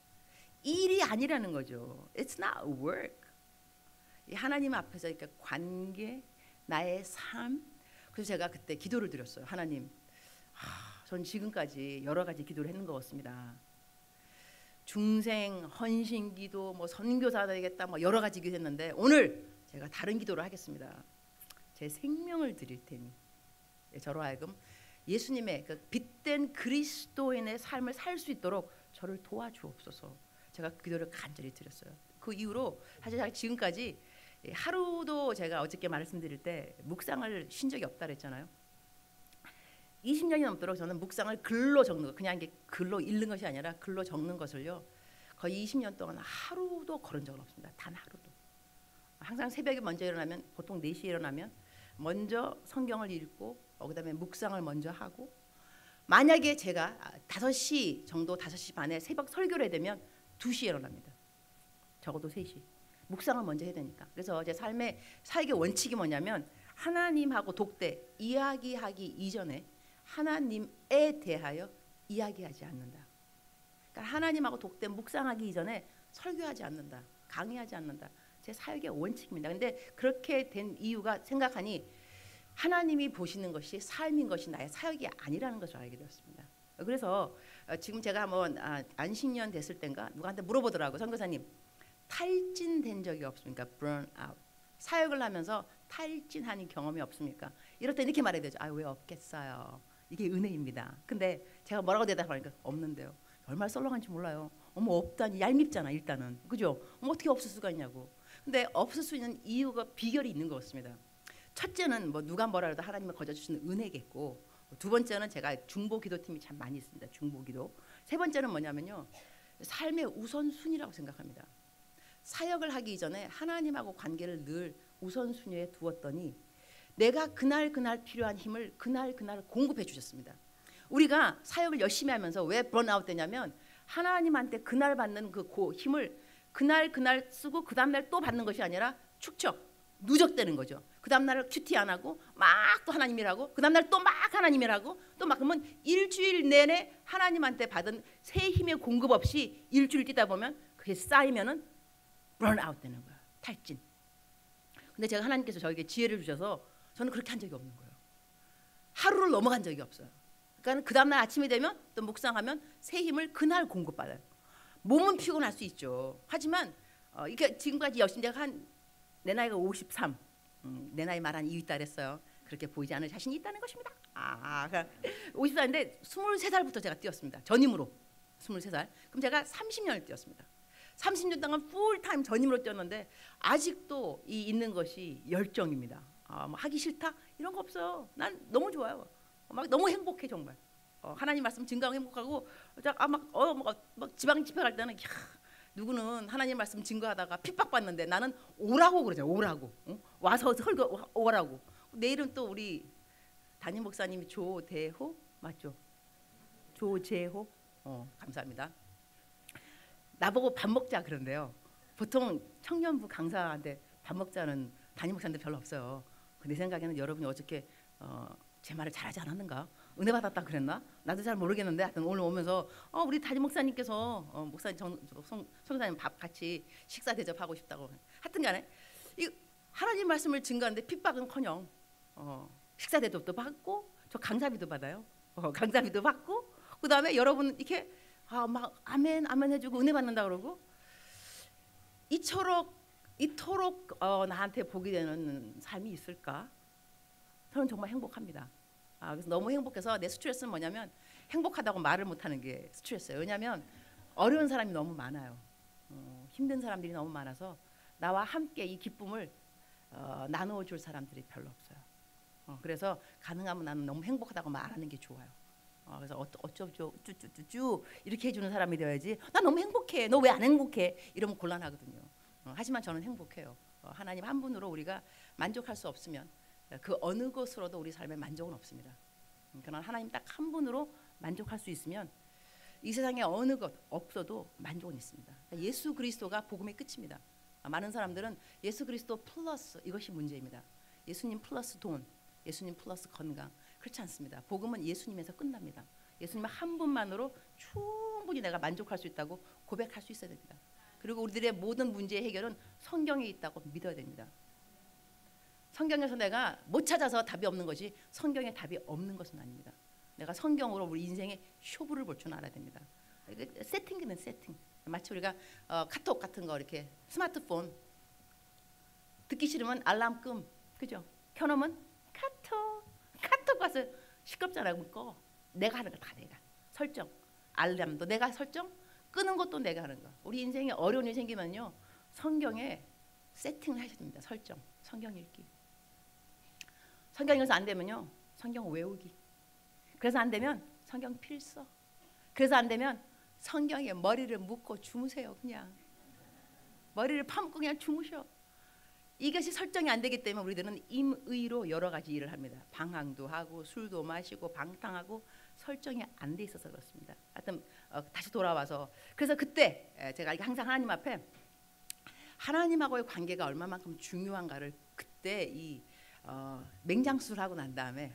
일이 아니라는 거죠. It's not work. 하나님 앞에서 그러니까 관계, 나의 삶. 그래서 제가 그때 기도를 드렸어요. 하나님, 전 지금까지 여러 가지 기도를 했는 것 같습니다. 중생 헌신 기도, 뭐 선교사 되겠다, 뭐 여러 가지 기도했는데 오늘 제가 다른 기도를 하겠습니다. 제 생명을 드릴 테니 저로 하여금 예수님의 그 빛된 그리스도인의 삶을 살 수 있도록 저를 도와주옵소서. 제가 그 기도를 간절히 드렸어요. 그 이후로 사실 제가 지금까지 하루도, 제가 어저께 말씀드릴 때 묵상을 쉰 적이 없다 그랬잖아요. 20년이 넘도록 저는 묵상을 글로 적는 거, 그냥 이게 글로 읽는 것이 아니라 글로 적는 것을요, 거의 20년 동안 하루도 걸은 적은 없습니다. 단 하루도. 항상 새벽에 먼저 일어나면, 보통 4시에 일어나면 먼저 성경을 읽고 그다음에 묵상을 먼저 하고, 만약에 제가 5시 정도, 5시 반에 새벽 설교를 해야 되면 2시에 일어납니다. 적어도 3시. 묵상을 먼저 해야 되니까. 그래서 제 삶의 사역의 원칙이 뭐냐면, 하나님하고 독대 이야기하기 이전에 하나님에 대하여 이야기하지 않는다. 그러니까 하나님하고 독대 묵상하기 이전에 설교하지 않는다, 강의하지 않는다. 제 사역의 원칙입니다. 근데 그렇게 된 이유가, 생각하니 하나님이 보시는 것이 삶인 것이 나의 사역이 아니라는 것을 알게 되었습니다. 그래서 지금 제가 뭐 안식년 됐을 땐가 누구한테 물어보더라고. 선교사님, 탈진된 적이 없습니까? burn out. 사역을 하면서 탈진하는 경험이 없습니까? 이럴 때 이렇게 말해야 되죠. 왜 없겠어요. 이게 은혜입니다. 근데 제가 뭐라고 대답하니까 없는데요. 얼마나 썰렁한지 몰라요. 없다니 얄밉잖아 일단은. 그죠? 어떻게 없을 수가 있냐고. 근데 없을 수 있는 이유가, 비결이 있는 것 같습니다. 첫째는 뭐 누가 뭐라 해도 하나님을 거저 주시는 은혜겠고, 두 번째는 제가 중보 기도팀이 참 많이 있습니다. 중보 기도. 세 번째는 뭐냐면요, 삶의 우선순위라고 생각합니다. 사역을 하기 이전에 하나님하고 관계를 늘 우선순위에 두었더니 내가 그날 필요한 힘을 그날 공급해 주셨습니다. 우리가 사역을 열심히 하면서 왜 번아웃 되냐면, 하나님한테 그날 받는 그 힘을 그날 쓰고 그 다음날 또 받는 것이 아니라 누적되는 거죠. 그 다음날 큐티 안 하고 막 또 하나님 일하고, 그 다음날 또 막 하나님 일하고, 또 막, 그러면 일주일 내내 하나님한테 받은 새 힘의 공급 없이 일주일 뛰다 보면 그게 쌓이면은 번아웃 되는 거야. 탈진. 근데 제가, 하나님께서 저에게 지혜를 주셔서 저는 그렇게 한 적이 없는 거예요. 하루를 넘어간 적이 없어요. 그러니까 그 다음날 아침이 되면 또 묵상하면 새 힘을 그날 공급받아요. 몸은 피곤할 수 있죠. 하지만 이게 지금까지 열심히, 내가 내 나이가 53, 내 나이 말한 이유 있다 그랬어요. 그렇게 보이지 않을 자신이 있다는 것입니다. 54인데 23살부터 제가 뛰었습니다. 전임으로 23살. 그럼 제가 30년을 뛰었습니다. 30년 동안 풀타임 전임으로 뛰었는데 아직도 이 있는 것이 열정입니다. 뭐 하기 싫다 이런 거 없어요. 난 너무 좋아요. 막 너무 행복해 정말. 하나님 말씀 증거하고 행복하고 막 지방 집회 갈 때는 누구는 하나님 말씀 증거하다가 핍박받는데 나는 오라고 그러죠. 오라고. 와서 설교 오라고. 내일은 또 우리 담임 목사님이 조대호 맞죠? 조재호. 감사합니다. 나보고 밥 먹자 그런데요. 보통 청년부 강사한테 밥 먹자는 담임 목사님들 별로 없어요. 내 생각에는 여러분이 어저께 제 말을 잘하지 않았는가? 은혜 받았다 그랬나? 나도 잘 모르겠는데 하여튼 오늘 오면서 우리 담임 목사님께서 목사님 성사님 밥 같이 식사 대접하고 싶다고 하여튼 간에 이 하나님 말씀을 증거하는데 핍박은커녕 식사 대접도 받고 저 강사비도 받아요. 강사비도 받고 그 다음에 여러분 이렇게 막 아멘 아멘 해주고 은혜 받는다 그러고 이토록 나한테 복이 되는 삶이 있을까? 저는 정말 행복합니다. 그래서 너무 행복해서 내 스트레스는 뭐냐면 행복하다고 말을 못하는 게 스트레스예요. 왜냐하면 어려운 사람이 너무 많아요. 힘든 사람들이 너무 많아서 나와 함께 이 기쁨을 나누어 줄 사람들이 별로 없어요. 그래서 가능하면 나는 너무 행복하다고 말하는 게 좋아요. 그래서 어쩌죠 쭈쭈쭈쭈 이렇게 해주는 사람이 되어야지. 나 너무 행복해. 너 왜 안 행복해? 이러면 곤란하거든요. 하지만 저는 행복해요. 하나님 한 분으로 우리가 만족할 수 없으면 그 어느 것으로도 우리 삶에 만족은 없습니다. 그러나 하나님 딱 한 분으로 만족할 수 있으면 이 세상에 어느 것 없어도 만족은 있습니다. 예수 그리스도가 복음의 끝입니다. 많은 사람들은 예수 그리스도 플러스 이것이 문제입니다. 예수님 플러스 돈, 예수님 플러스 건강. 그렇지 않습니다. 복음은 예수님에서 끝납니다. 예수님 한 분만으로 충분히 내가 만족할 수 있다고 고백할 수 있어야 됩니다. 그리고 우리들의 모든 문제의 해결은 성경에 있다고 믿어야 됩니다. 성경에서 내가 못 찾아서 답이 없는 것이 성경에 답이 없는 것은 아닙니다. 내가 성경으로 우리 인생의 쇼부를 볼 줄 알아야 됩니다. 세팅이는 세팅. 마치 우리가 카톡 같은 거 이렇게 스마트폰 듣기 싫으면 알람 끔, 그죠? 켜놓으면 카톡 가서 시끄럽잖아요. 그럼 꺼. 내가 하는 거 다 내가 설정. 알람도 내가 설정. 끄는 것도 내가 하는 거. 우리 인생에 어려운 일이 생기면요 성경에 세팅을 하셔야 됩니다. 설정. 성경 읽기. 성경 읽어서 안 되면요 성경 외우기. 그래서 안 되면 성경 필서. 그래서 안 되면 성경에 머리를 묶고 주무세요. 그냥 머리를 파묻고 그냥 주무셔. 이것이 설정이 안 되기 때문에 우리들은 임의로 여러 가지 일을 합니다. 방황도 하고 술도 마시고 방탕하고 설정이 안 돼 있어서 그렇습니다. 하여튼 다시 돌아와서 그래서 그때 제가 항상 하나님 앞에 하나님하고의 관계가 얼마만큼 중요한가를 그때 이 맹장수술 하고 난 다음에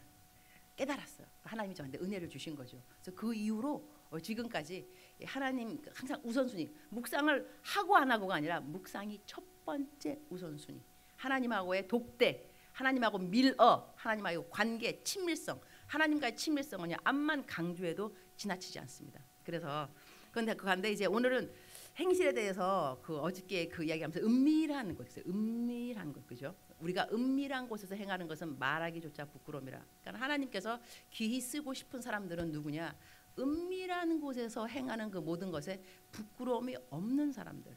깨달았어요. 하나님이 저한테 은혜를 주신 거죠. 그래서 그 이후로 지금까지 하나님 항상 우선순위 묵상을 하고 안 하고가 아니라 묵상이 첫 번째 우선순위. 하나님하고의 독대, 하나님하고 밀어, 하나님하고의 관계, 친밀성. 하나님과의 친밀성은요 암만 강조해도 지나치지 않습니다. 그래서 그런데 이제 오늘은 행실에 대해서 그 어저께 그 이야기하면서 은밀한 것 있어요. 은밀한 것 그죠? 우리가 은밀한 곳에서 행하는 것은 말하기조차 부끄러움이라. 그러니까 하나님께서 귀히 쓰고 싶은 사람들은 누구냐? 은밀한 곳에서 행하는 그 모든 것에 부끄러움이 없는 사람들.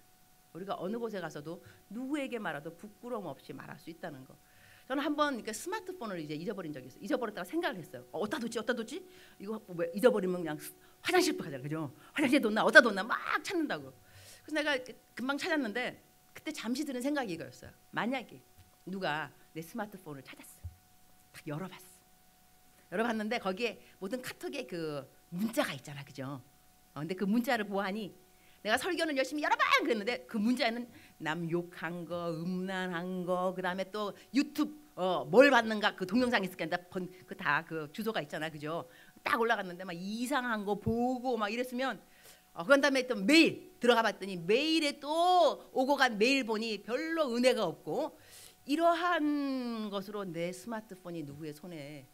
우리가 어느 곳에 가서도 누구에게 말해도 부끄러움 없이 말할 수 있다는 거. 저는 한번 그러니까 스마트폰을 이제 잊어버린 적이 있어요. 잊어버렸다가 생각을 했어요. 어디다 뒀지? 이거 뭐 잊어버리면 그냥 화장실도 가잖아요. 그죠? 화장실에 뒀나 어디다 뒀나 막 찾는다고. 그래서 내가 금방 찾았는데 그때 잠시 드는 생각이 이거였어요. 만약에 누가 내 스마트폰을 찾았어. 딱 열어봤는데 거기에 모든 카톡에 그 문자가 있잖아. 그죠? 근데 그 문자를 보아하니 내가 설교는 열심히 여러 번 그랬는데 그 문자에는 남 욕한 거, 음란한 거, 그다음에 또 유튜브 뭘 받는가 그 동영상 있을 텐데 그 다 그 주소가 있잖아, 그죠? 딱 올라갔는데 막 이상한 거 보고 막 이랬으면 그런 다음에 또 메일 들어가봤더니 메일에 또 오고 간 메일 보니 별로 은혜가 없고 이러한 것으로 내 스마트폰이 누구의 손에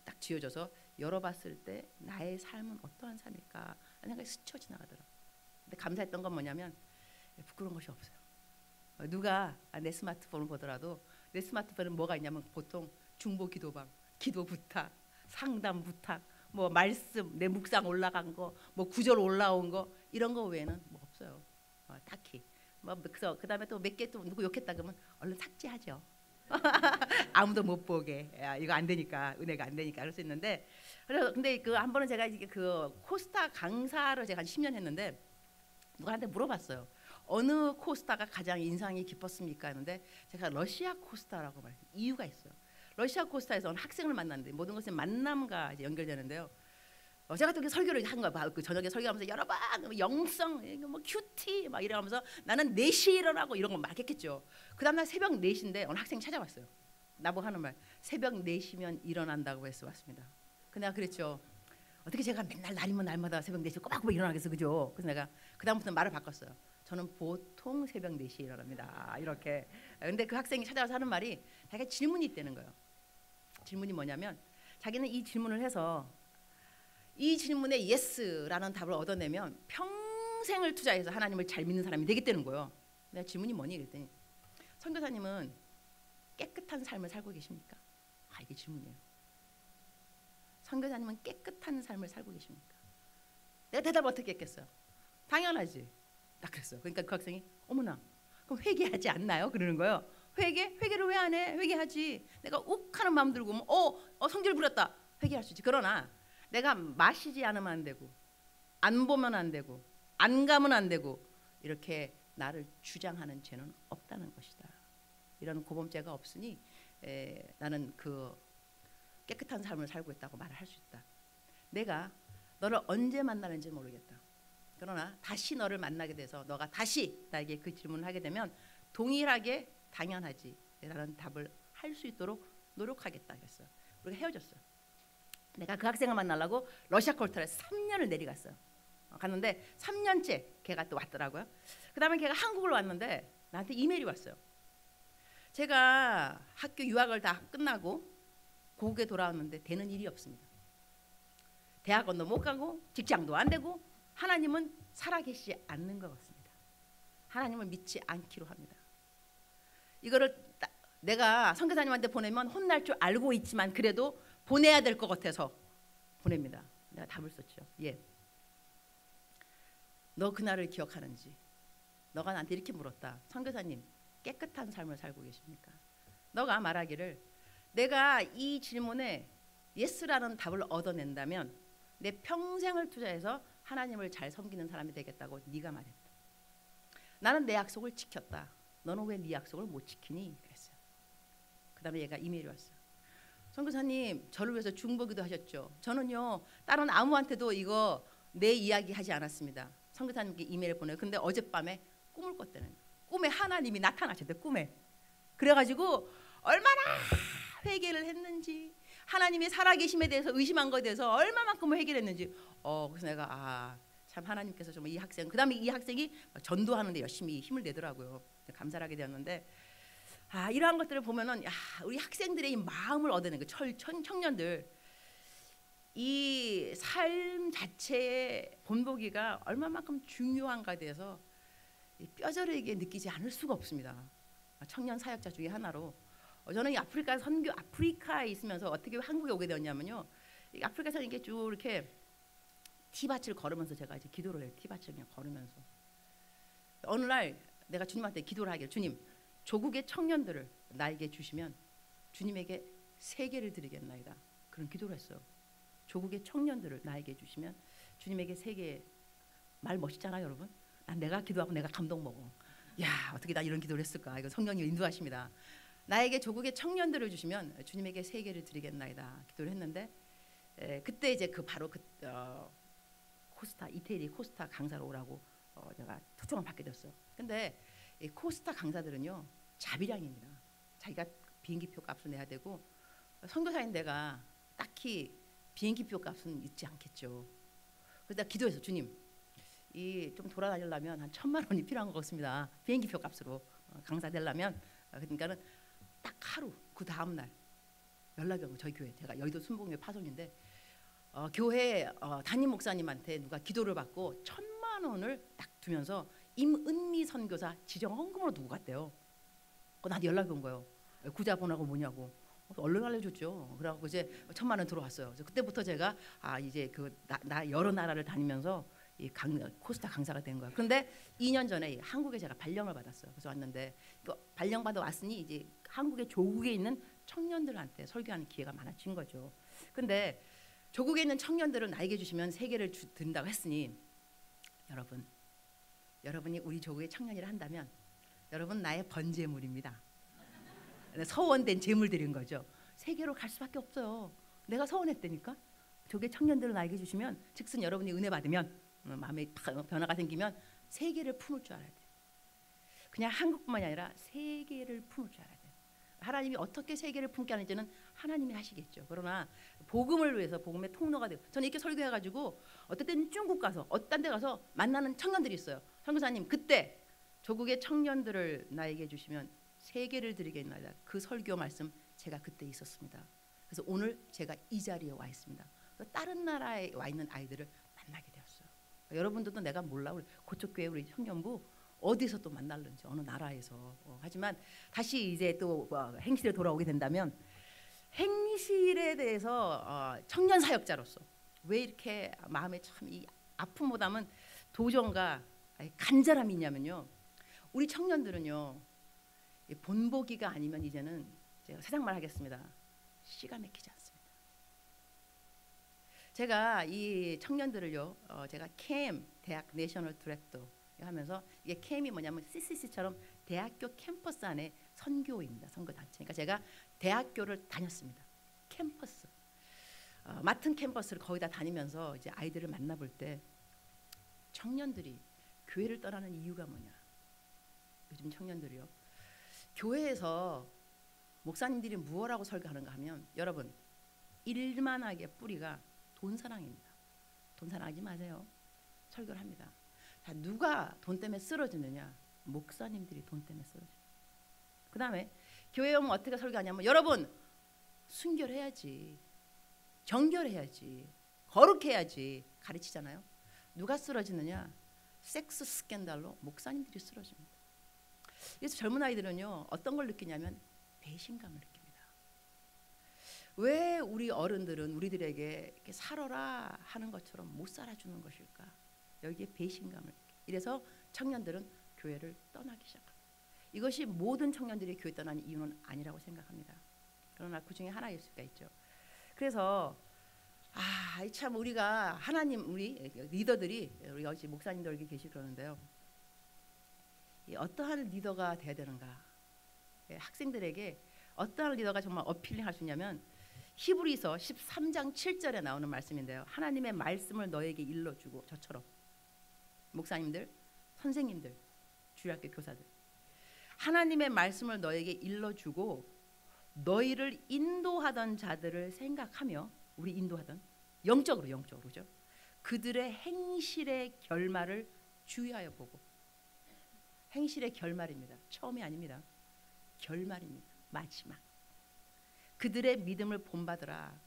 딱 쥐어져서 열어봤을 때 나의 삶은 어떠한 삶일까? 생각이 스쳐 지나가더라. 근데 감사했던 건 뭐냐면 부끄러운 것이 없어요. 누가 내 스마트폰을 보더라도 내 스마트폰은 뭐가 있냐면 보통 중보 기도방, 기도 부탁, 상담 부탁, 뭐 말씀, 내 묵상 올라간 거, 뭐 구절 올라온 거 이런 거 외에는 뭐 없어요. 딱히. 그래서 그다음에 또 몇 개 또 누구 욕했다 그러면 얼른 삭제하죠. 아무도 못 보게. 야, 이거 안 되니까 은혜가 안 되니까 할 수 있는데 그래서 근데 그 한 번은 제가 이게 그 코스타 강사를 제가 한 10년 했는데 누구한테 물어봤어요. 어느 코스타가 가장 인상이 깊었습니까? 했는데 제가 러시아 코스타라고 말했어요. 이유가 있어요. 러시아 코스타에서 어느 학생을 만났는데 모든 것은 만남과 이제 연결되는데요. 제가 또 설교를 한 거야. 그 저녁에 설교하면서 여러 번 영성, 뭐 큐티 막 이러면서 나는 4시에 일어나고 이런 거 막 했겠죠. 그 다음날 새벽 4시인데 어느 학생이 찾아왔어요. 나보고 하는 말, 새벽 4시면 일어난다고 해서 왔습니다. 근데 내가 그랬죠. 어떻게 제가 맨날 날이면 날마다 새벽 4시에 꼬박꼬박 일어나겠어, 그죠? 그래서 내가 그 다음부터 말을 바꿨어요. 저는 보통 새벽 4시에 일어납니다. 이렇게. 근데 그 학생이 찾아와서 하는 말이 자기가 질문이 있다는 거예요. 질문이 뭐냐면 자기는 이 질문을 해서 이 질문에 예스라는 답을 얻어내면 평생을 투자해서 하나님을 잘 믿는 사람이 되겠다는 거예요. 내가 질문이 뭐니 그랬더니 선교사님은 깨끗한 삶을 살고 계십니까? 이게 질문이에요. 선교사님은 깨끗한 삶을 살고 계십니까? 내가 대답 어떻게 했겠어요? 당연하지. 딱 그랬어요. 그러니까 그 학생이 어머나 그럼 회개하지 않나요? 그러는 거예요. 회개를 왜 안 해? 회개하지. 내가 욱하는 마음 들고 성질 부렸다. 회개할 수 있지. 그러나 내가 마시지 않으면 안 되고 안 보면 안 되고 안 가면 안 되고 이렇게 나를 주장하는 죄는 없다는 것이다. 이런 고범죄가 없으니 나는 그 깨끗한 삶을 살고 있다고 말을 할 수 있다. 내가 너를 언제 만나는지 모르겠다. 그러나 다시 너를 만나게 돼서 너가 다시 나에게 그 질문을 하게 되면 동일하게 당연하지 라는 답을 할 수 있도록 노력하겠다 했어요. 우리가 헤어졌어요. 내가 그 학생을 만나려고 러시아 콜타를 3년을 내려갔어요. 갔는데 3년째 걔가 또 왔더라고요. 그 다음에 걔가 한국을 왔는데 나한테 이메일이 왔어요. 제가 학교 유학을 다 끝나고 고국에 돌아왔는데 되는 일이 없습니다. 대학원도 못 가고 직장도 안 되고 하나님은 살아계시지 않는 것 같습니다. 하나님을 믿지 않기로 합니다. 이거를 내가 선교사님한테 보내면 혼날 줄 알고 있지만 그래도 보내야 될 것 같아서 보냅니다. 내가 답을 썼죠. 예. 너 그날을 기억하는지? 너가 나한테 이렇게 물었다. 선교사님 깨끗한 삶을 살고 계십니까? 너가 말하기를 내가 이 질문에 예스라는 답을 얻어낸다면 내 평생을 투자해서 하나님을 잘 섬기는 사람이 되겠다고 네가 말했다. 나는 내 약속을 지켰다. 너는 왜 네 약속을 못 지키니? 그랬어요. 그 다음에 얘가 이메일이 왔어요. 선교사님 저를 위해서 중보기도 하셨죠. 저는요 다른 아무한테도 이거 내 이야기 하지 않았습니다. 선교사님께 이메일 보내요. 근데 어젯밤에 꿈을 꿨다는 거예요. 꿈에 하나님이 나타나셨대. 꿈에. 그래가지고 얼마나 회개를 했는지 하나님의 살아계심에 대해서 의심한 것에 대해서 얼마만큼 회개를 했는지 그래서 내가 참 하나님께서 좀 이 학생 그 다음에 이 학생이 전도하는데 열심히 힘을 내더라고요. 감사를 하게 되었는데 이러한 것들을 보면은 우리 학생들의 이 마음을 얻어낸 그 청년들 이 삶 자체의 본보기가 얼마만큼 중요한가에 대해서 뼈저리게 느끼지 않을 수가 없습니다. 청년 사역자 중에 하나로 저는 이 아프리카 선교 아프리카에 있으면서 어떻게 한국에 오게 되었냐면요. 아프리카에서 이게 쭉 이렇게 티밭을 걸으면서 제가 이제 기도를 해요. 티밭을 그냥 걸으면서 어느 날 내가 주님한테 기도를 하기를 주님 조국의 청년들을 나에게 주시면 주님에게 세계를 드리겠나이다. 그런 기도를 했어요. 조국의 청년들을 나에게 주시면 주님에게 세계. 말 멋있잖아요 여러분. 내가 기도하고 내가 감동 먹어. 야 어떻게 나 이런 기도를 했을까. 이거 성령님 인도하십니다. 나에게 조국의 청년들을 주시면 주님에게 세계를 드리겠나이다. 기도를 했는데 그때 이제 바로 코스타 이태리 코스타 강사로 오라고 내가 초청을 받게 됐어요. 근데 이 코스타 강사들은요 자비량입니다. 자기가 비행기표 값을 내야 되고 선교사인 내가 딱히 비행기표 값은 있지 않겠죠. 그래서 내가 기도해서 주님 이 좀 돌아다니려면 한 1,000만 원이 필요한 것 같습니다. 비행기표 값으로 강사 되려면 그러니까는 딱 하루 그 다음 날 연락이 오고 저희 교회 제가 여의도 순복음교회 파송인데 교회 담임 목사님한테 누가 기도를 받고 1,000만 원을 딱 두면서 임은미 선교사 지정 헌금으로 두고 갔대요. 나한테 연락이 온 거예요. 구자 번호가 뭐냐고. 얼른 알려줬죠. 그래갖고 이제 1,000만 원 들어왔어요. 그래서 그때부터 제가 이제 나 여러 나라를 다니면서 이 코스타 강사가 된 거야. 그런데 2년 전에 한국에 제가 발령을 받았어요. 그래서 왔는데 발령 받아 왔으니 이제 한국의 조국에 있는 청년들한테 설교하는 기회가 많아진 거죠. 근데 조국에 있는 청년들은 나에게 주시면 세계를 든다고 했으니 여러분이 우리 조국의 청년이라 한다면 여러분 나의 번제물입니다. 서원된 제물 드린 거죠. 세계로 갈 수밖에 없어요. 내가 서원했다니까. 조국의 청년들을 나에게 주시면 즉슨 여러분이 은혜 받으면 마음에 변화가 생기면 세계를 품을 줄 알아야 돼요. 그냥 한국뿐만이 아니라 세계를 품을 줄 알아야 돼요. 하나님이 어떻게 세계를 품게 하는지는 하나님이 하시겠죠. 그러나 복음을 위해서 복음의 통로가 되고 저는 이렇게 설교해가지고 어떨 때는 중국 가서 어떤 데 가서 만나는 청년들이 있어요. 선교사님 그때 조국의 청년들을 나에게 주시면 세계를 드리겠나이다. 그 설교 말씀 제가 그때 있었습니다. 그래서 오늘 제가 이 자리에 와 있습니다. 다른 나라에 와 있는 아이들을 만나게 되었어요. 여러분들도 내가 몰라 우리 고척교회 우리 청년부 어디서 또 만날는지 어느 나라에서 하지만 다시 이제 또 행실에 돌아오게 된다면 행실에 대해서 청년 사역자로서 왜 이렇게 마음에 참 이 아픔보다는 도전과 간절함이 있냐면요. 우리 청년들은요 본보기가 아니면 이제는 제가 세상말 하겠습니다. 씨가 막히지 않습니다. 제가 이 청년들을요 제가 캠 대학 내셔널 디렉터 하면서 이게 캠이 뭐냐면 CCC처럼 대학교 캠퍼스 안에 선교입니다. 선교단체. 그러니까 제가 대학교를 다녔습니다. 캠퍼스 맡은 캠퍼스를 거의 다 다니면서 이제 아이들을 만나볼 때 청년들이 교회를 떠나는 이유가 뭐냐. 요즘 청년들이요 교회에서 목사님들이 무엇하고 설교하는가 하면 여러분 일만하게 뿌리가 돈사랑입니다. 돈사랑하지 마세요. 설교를 합니다. 자, 누가 돈 때문에 쓰러지느냐? 목사님들이 돈 때문에 쓰러져요. 그 다음에 교회 오면 어떻게 설교하냐면 여러분 순결해야지, 정결해야지, 거룩해야지 가르치잖아요. 누가 쓰러지느냐? 섹스 스캔들로 목사님들이 쓰러집니다. 그래서 젊은 아이들은요 어떤 걸 느끼냐면 배신감을 느낍니다. 왜 우리 어른들은 우리들에게 이렇게 살아라 하는 것처럼 못 살아주는 것일까? 여기에 배신감을. 이래서 청년들은 교회를 떠나기 시작합니다. 이것이 모든 청년들이 교회 떠나는 이유는 아니라고 생각합니다. 그러나 그 중에 하나일 수가 있죠. 그래서 참 우리가 하나님 우리 리더들이 우리 여기 목사님들 여기 계시 그러는데요. 어떠한 리더가 돼야 되는가? 학생들에게 어떠한 리더가 정말 어필링 할 수 있냐면 히브리서 13장 7절에 나오는 말씀인데요. 하나님의 말씀을 너에게 일러주고 저처럼 목사님들, 선생님들, 주일학교 교사들 하나님의 말씀을 너에게 일러주고 너희를 인도하던 자들을 생각하며 우리 인도하던 영적으로 그죠? 그들의 행실의 결말을 주의하여 보고 행실의 결말입니다. 처음이 아닙니다. 결말입니다. 마지막. 그들의 믿음을 본받으라.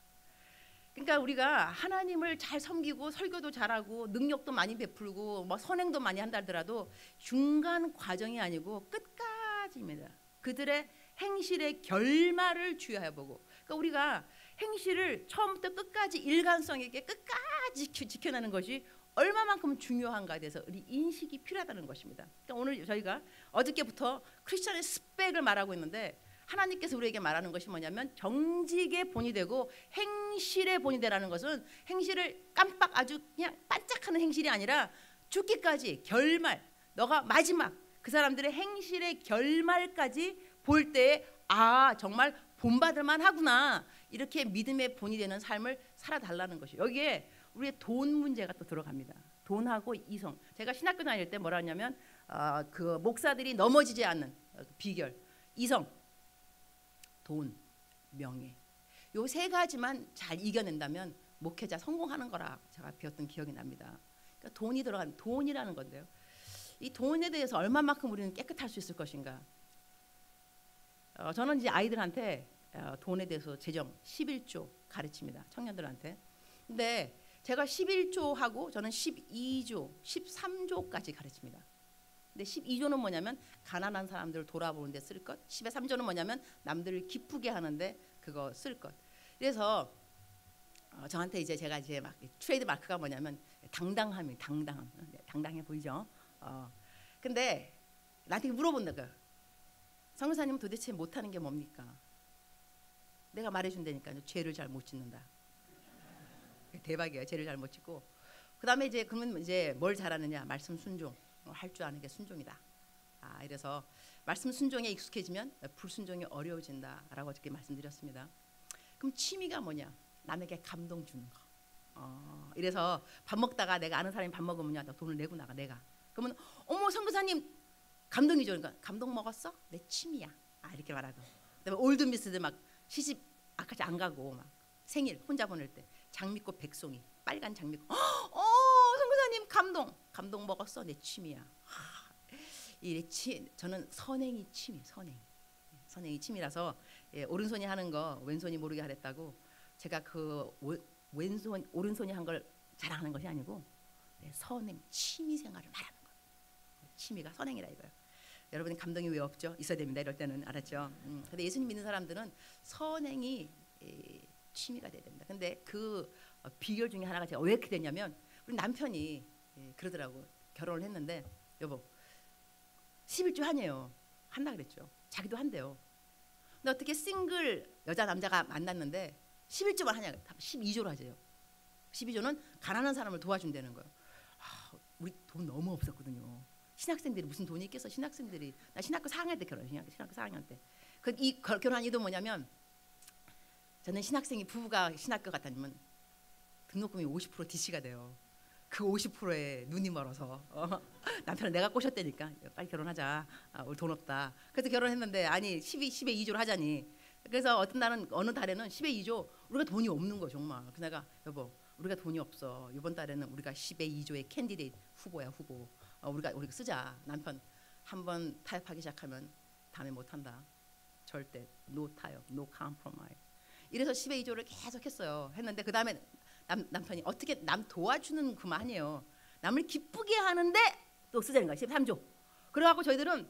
그러니까 우리가 하나님을 잘 섬기고 설교도 잘하고 능력도 많이 베풀고 뭐 선행도 많이 한다 하더라도 중간 과정이 아니고 끝까지입니다. 그들의 행실의 결말을 주의하여 보고 그러니까 우리가 행실을 처음부터 끝까지 일관성 있게 끝까지 지켜내는 것이 얼마만큼 중요한가에 대해서 우리 인식이 필요하다는 것입니다. 그러니까 오늘 저희가 어저께부터 크리스천의 스펙을 말하고 있는데 하나님께서 우리에게 말하는 것이 뭐냐면 정직의 본이 되고 행실의 본이 되라는 것은 행실을 깜빡 아주 그냥 반짝하는 행실이 아니라 죽기까지 결말 너가 마지막 그 사람들의 행실의 결말까지 볼 때 정말 본받을만 하구나 이렇게 믿음의 본이 되는 삶을 살아달라는 것이 여기에 우리의 돈 문제가 또 들어갑니다. 돈하고 이성. 제가 신학교 다닐 때 뭐라 하냐면 그 목사들이 넘어지지 않는 비결 이성, 돈, 명예 요 세 가지만 잘 이겨낸다면 목회자 성공하는 거라 제가 배웠던 기억이 납니다. 그러니까 돈이 들어간 돈이라는 건데요. 이 돈에 대해서 얼마만큼 우리는 깨끗할 수 있을 것인가? 저는 이제 아이들한테 돈에 대해서 재정 11조 가르칩니다. 청년들한테. 근데 제가 11조하고 저는 12조, 13조까지 가르칩니다. 근데 12조는 뭐냐면 가난한 사람들을 돌아보는 데 쓸 것. 13조는 뭐냐면 남들을 기쁘게 하는데 그거 쓸 것. 그래서 저한테 이제 제가 이제 막 트레이드 마크가 뭐냐면 당당함이 당당해 보이죠? 근데 나한테 물어본다 그 성교사님은 도대체 못하는 게 뭡니까? 내가 말해준다니까요. 죄를 잘 못 짓는다. 대박이에요. 죄를 잘 못 짓고. 그다음에 이제 그러면 이제 뭘 잘하느냐? 말씀 순종. 할 줄 아는 게 순종이다. 이래서 말씀 순종에 익숙해지면 불순종이 어려워진다라고 어저께 말씀드렸습니다. 그럼 취미가 뭐냐? 남에게 감동 주는 거. 이래서 밥 먹다가 내가 아는 사람이 밥 먹으면 나 돈을 내고 나가 내가. 그러면 어머 선교사님 감동이죠. 그러니까 감동 먹었어? 내 취미야. 이렇게 말하고. 그다음에 올드미스들 막 시집 아까지 안 가고 막 생일 혼자 보낼 때 장미꽃 백송이 빨간 장미꽃. 선교사님 감동 먹었어? 내 취미야. 저는 선행이 취미 선행이 취미라서 오른손이 하는 거 왼손이 모르게 하랬다고 제가 그 오른손이 한 걸 자랑하는 것이 아니고 선행 취미 생활을 말하는 거예요. 취미가 선행이라 이거예요. 여러분이 감동이 왜 없죠? 있어야 됩니다. 이럴 때는 알았죠? 근데 예수님 믿는 사람들은 선행이 취미가 돼야 됩니다. 근데 그 비결 중에 하나가 제가 왜 이렇게 됐냐면 우리 남편이 그러더라고. 결혼을 했는데 여보 11조 하네요. 한다 그랬죠. 자기도 한대요. 근데 어떻게 싱글 여자 남자가 만났는데 11조만 하냐? 12조로 하세요. 12조는 가난한 사람을 도와준다는 거예요. 우리 돈 너무 없었거든요. 신학생들이 무슨 돈이 있겠어? 신학생들이 나 신학교 4학년 때 결혼했어요. 신학교 4학년 때. 이 결혼한 이유도 뭐냐면 저는 신학생이 부부가 신학교 갔다면 등록금이 50% DC가 돼요. 그 50%에 눈이 멀어서 남편은 내가 꼬셨다니까 빨리 결혼하자. 우리 돈 없다. 그래서 결혼했는데 아니 10에 2조를 하자니. 그래서 어떤 날은 어느 달에는 10에 2조 우리가 돈이 없는 거 정말. 그래서 내가 여보 우리가 돈이 없어. 이번 달에는 우리가 10에 2조의 캔디데이트 후보야 후보. 우리가 쓰자. 남편 한번 타협하기 시작하면 다음에 못 한다. 절대 no 타협, no compromise. 이래서 10에 2조를 계속 했어요. 했는데 그 다음에 남편이 어떻게 남 도와주는 그만이에요. 남을 기쁘게 하는데 또 쓰자는 거야. 13조. 그래갖고 저희들은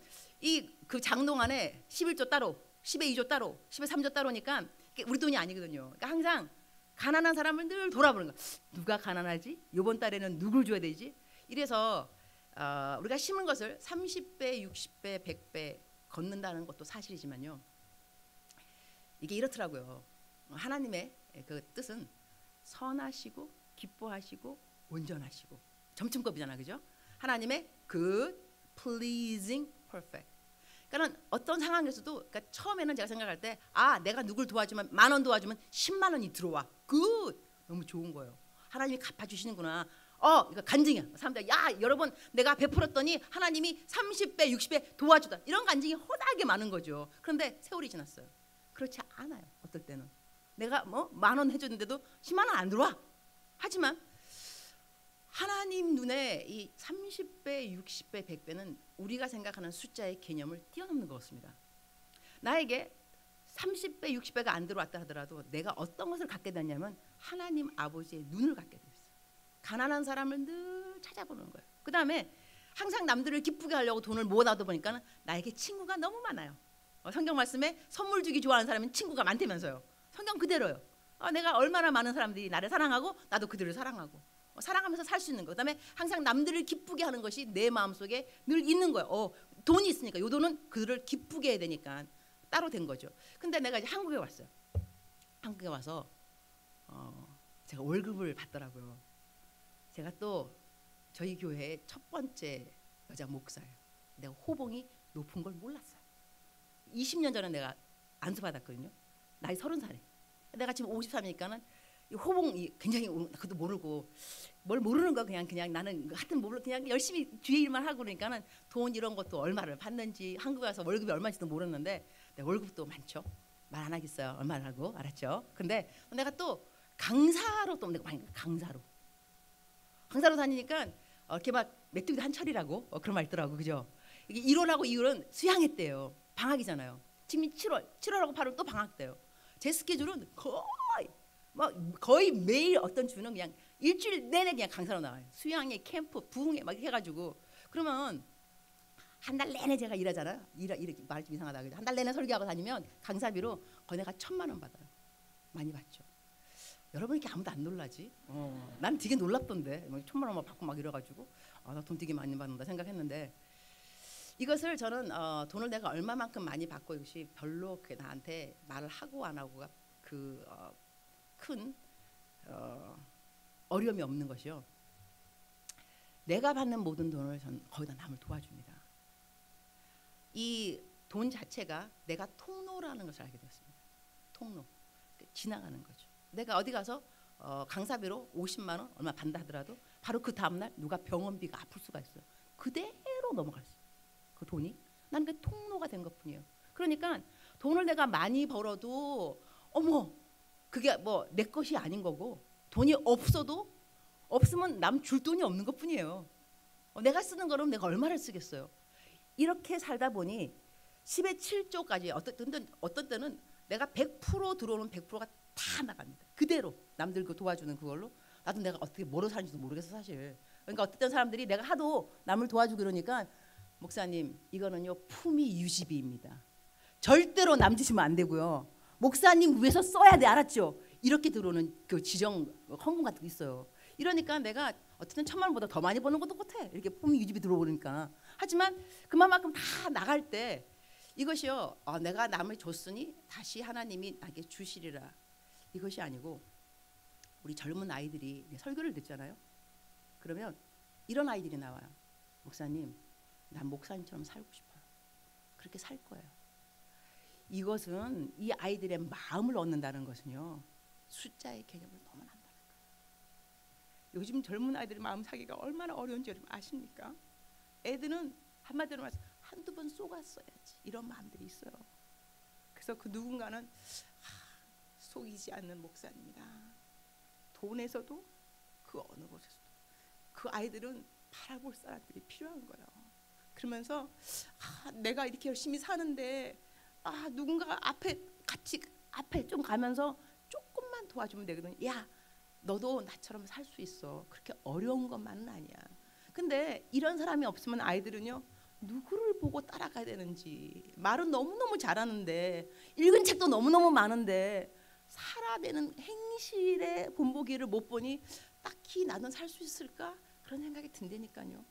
그 장동안에 11조 따로, 10에 2조 따로, 10에 3조 따로니까 우리 돈이 아니거든요. 그러니까 항상 가난한 사람을 늘 돌아보는 거야. 누가 가난하지? 이번 달에는 누굴 줘야 되지? 이래서 우리가 심은 것을 30배, 60배, 100배 걷는다는 것도 사실이지만요. 이게 이렇더라고요. 하나님의 그 뜻은 선하시고 기뻐하시고 온전하시고 점층법이잖아, 그죠? 하나님의 good, pleasing, perfect. 그러니까 어떤 상황에서도 그러니까 처음에는 제가 생각할 때 내가 누굴 도와주면 10,000원 도와주면 10만 원이 들어와. good, 너무 좋은 거예요. 하나님이 갚아주시는구나. 이거 간증이야. 사람들 여러분 내가 베풀었더니 하나님이 30배, 60배 도와주다. 이런 간증이 허다하게 많은 거죠. 그런데 세월이 지났어요. 그렇지 않아요. 어떨 때는 내가 10,000원 해줬는데도 10만 원 안 들어와. 하지만 하나님 눈에 이 30배, 60배, 100배는 우리가 생각하는 숫자의 개념을 뛰어넘는 것 같습니다. 나에게 30배, 60배가 안 들어왔다 하더라도 내가 어떤 것을 갖게 되냐면 하나님 아버지의 눈을 갖게 되어 있어요. 가난한 사람을 늘 찾아보는 거예요. 그 다음에 항상 남들을 기쁘게 하려고 돈을 모아다 보니까 나에게 친구가 너무 많아요. 성경 말씀에 선물 주기 좋아하는 사람은 친구가 많다면서요. 성경 그대로요. 내가 얼마나 많은 사람들이 나를 사랑하고 나도 그들을 사랑하고 사랑하면서 살 수 있는 거. 그다음에 항상 남들을 기쁘게 하는 것이 내 마음속에 늘 있는 거예요. 돈이 있으니까 요 돈은 그들을 기쁘게 해야 되니까 따로 된 거죠. 근데 내가 이제 한국에 왔어요. 한국에 와서 제가 월급을 받더라고요. 제가 또 저희 교회의 첫 번째 여자 목사예요. 내가 호봉이 높은 걸 몰랐어요. 20년 전에 내가 안수받았거든요. 나이 30살에. 내가 지금 53이니까는 호봉이 굉장히 그것도 모르고 뭘 모르는 거 그냥 나는 하여튼 모르 그냥 열심히 주의 일만 하고 그러니까는 돈 이런 것도 얼마를 받는지 한국에 와서 월급이 얼마인지도 모르는데 내 월급도 많죠. 말 안 하겠어요. 얼마라고 알았죠. 근데 내가 또 강사로 또 내가 강사로 다니니까 이렇게 막 메뚜기도 한철이라고 그런 말 있더라고. 그죠? 이게 1월하고 2월은 수양했대요. 방학이잖아요. 지금 7월하고 8월 또 방학 때요. 제 스케줄은 거의 매일 어떤 주는 그냥 일주일 내내 그냥 강사로 나와요. 수양회, 캠프, 부흥회 막 해가지고 그러면 한 달 내내 제가 일하잖아요. 이렇게 말이 좀 이상하다. 한 달 내내 설교하고 다니면 강사비로 거의 내가 1,000만 원 받아요. 많이 받죠. 여러분 이렇게 아무도 안 놀라지? 난 되게 놀랍던데 1,000만 원만 받고 막 이래가지고 나 돈 되게 많이 받는다 생각했는데 이것을 저는 돈을 내가 얼마만큼 많이 받고 이것이 별로 그 나한테 말을 하고 안 하고가 큰 어려움이 없는 것이요. 내가 받는 모든 돈을 전 거의 다 남을 도와줍니다. 이 돈 자체가 내가 통로라는 것을 알게 되었습니다. 통로, 지나가는 거죠. 내가 어디 가서 강사비로 50만 원 얼마 받는다 하더라도 바로 그 다음날 누가 병원비가 아플 수가 있어요. 그대로 넘어갈 수 있어요. 그 돈이 나는 그 통로가 된 것뿐이에요. 그러니까 돈을 내가 많이 벌어도 어머 그게 뭐 내 것이 아닌 거고, 돈이 없으면 남 줄 돈이 없는 것뿐이에요. 내가 쓰는 거는 내가 얼마를 쓰겠어요. 이렇게 살다 보니 10의 7조까지 어떤 때는 내가 100% 들어오는 100%가 다 나갑니다. 그대로 남들 그 도와주는 그걸로 나도 내가 어떻게 뭐로 사는지도 모르겠어 사실. 그러니까 어떤 사람들이 내가 하도 남을 도와주고 그러니까 목사님 이거는요 품위 유지비입니다. 절대로 남 주시면 안 되고요. 목사님 위해서 써야 돼 알았죠? 이렇게 들어오는 그 지정 헌금 같은 게 있어요. 이러니까 내가 어쨌든 1,000만 원보다 더 많이 버는 것도 같아. 이렇게 품위 유지비 들어오니까. 하지만 그만큼 다 나갈 때 이것이요 내가 남을 줬으니 다시 하나님이 나에게 주시리라. 이것이 아니고 우리 젊은 아이들이 설교를 듣잖아요. 그러면 이런 아이들이 나와요. 목사님 난 목사님처럼 살고 싶어요. 그렇게 살 거예요. 이것은 이 아이들의 마음을 얻는다는 것은요 숫자의 개념을 너무 안다는 거예요. 요즘 젊은 아이들의 마음 사기가 얼마나 어려운지 여러분 아십니까? 애들은 한마디로 말해서 한두 번 속았어야지 이런 마음들이 있어요. 그래서 그 누군가는 속이지 않는 목사님이다. 돈에서도 그 어느 곳에서도 그 아이들은 바라볼 사람들이 필요한 거예요. 그러면서 내가 이렇게 열심히 사는데 누군가 앞에 좀 가면서 조금만 도와주면 되거든. 야 너도 나처럼 살 수 있어. 그렇게 어려운 것만은 아니야. 근데 이런 사람이 없으면 아이들은요 누구를 보고 따라가야 되는지, 말은 너무너무 잘하는데 읽은 책도 너무너무 많은데 살아내는 행실의 본보기를 못 보니 딱히 나는 살 수 있을까? 그런 생각이 든다니까요.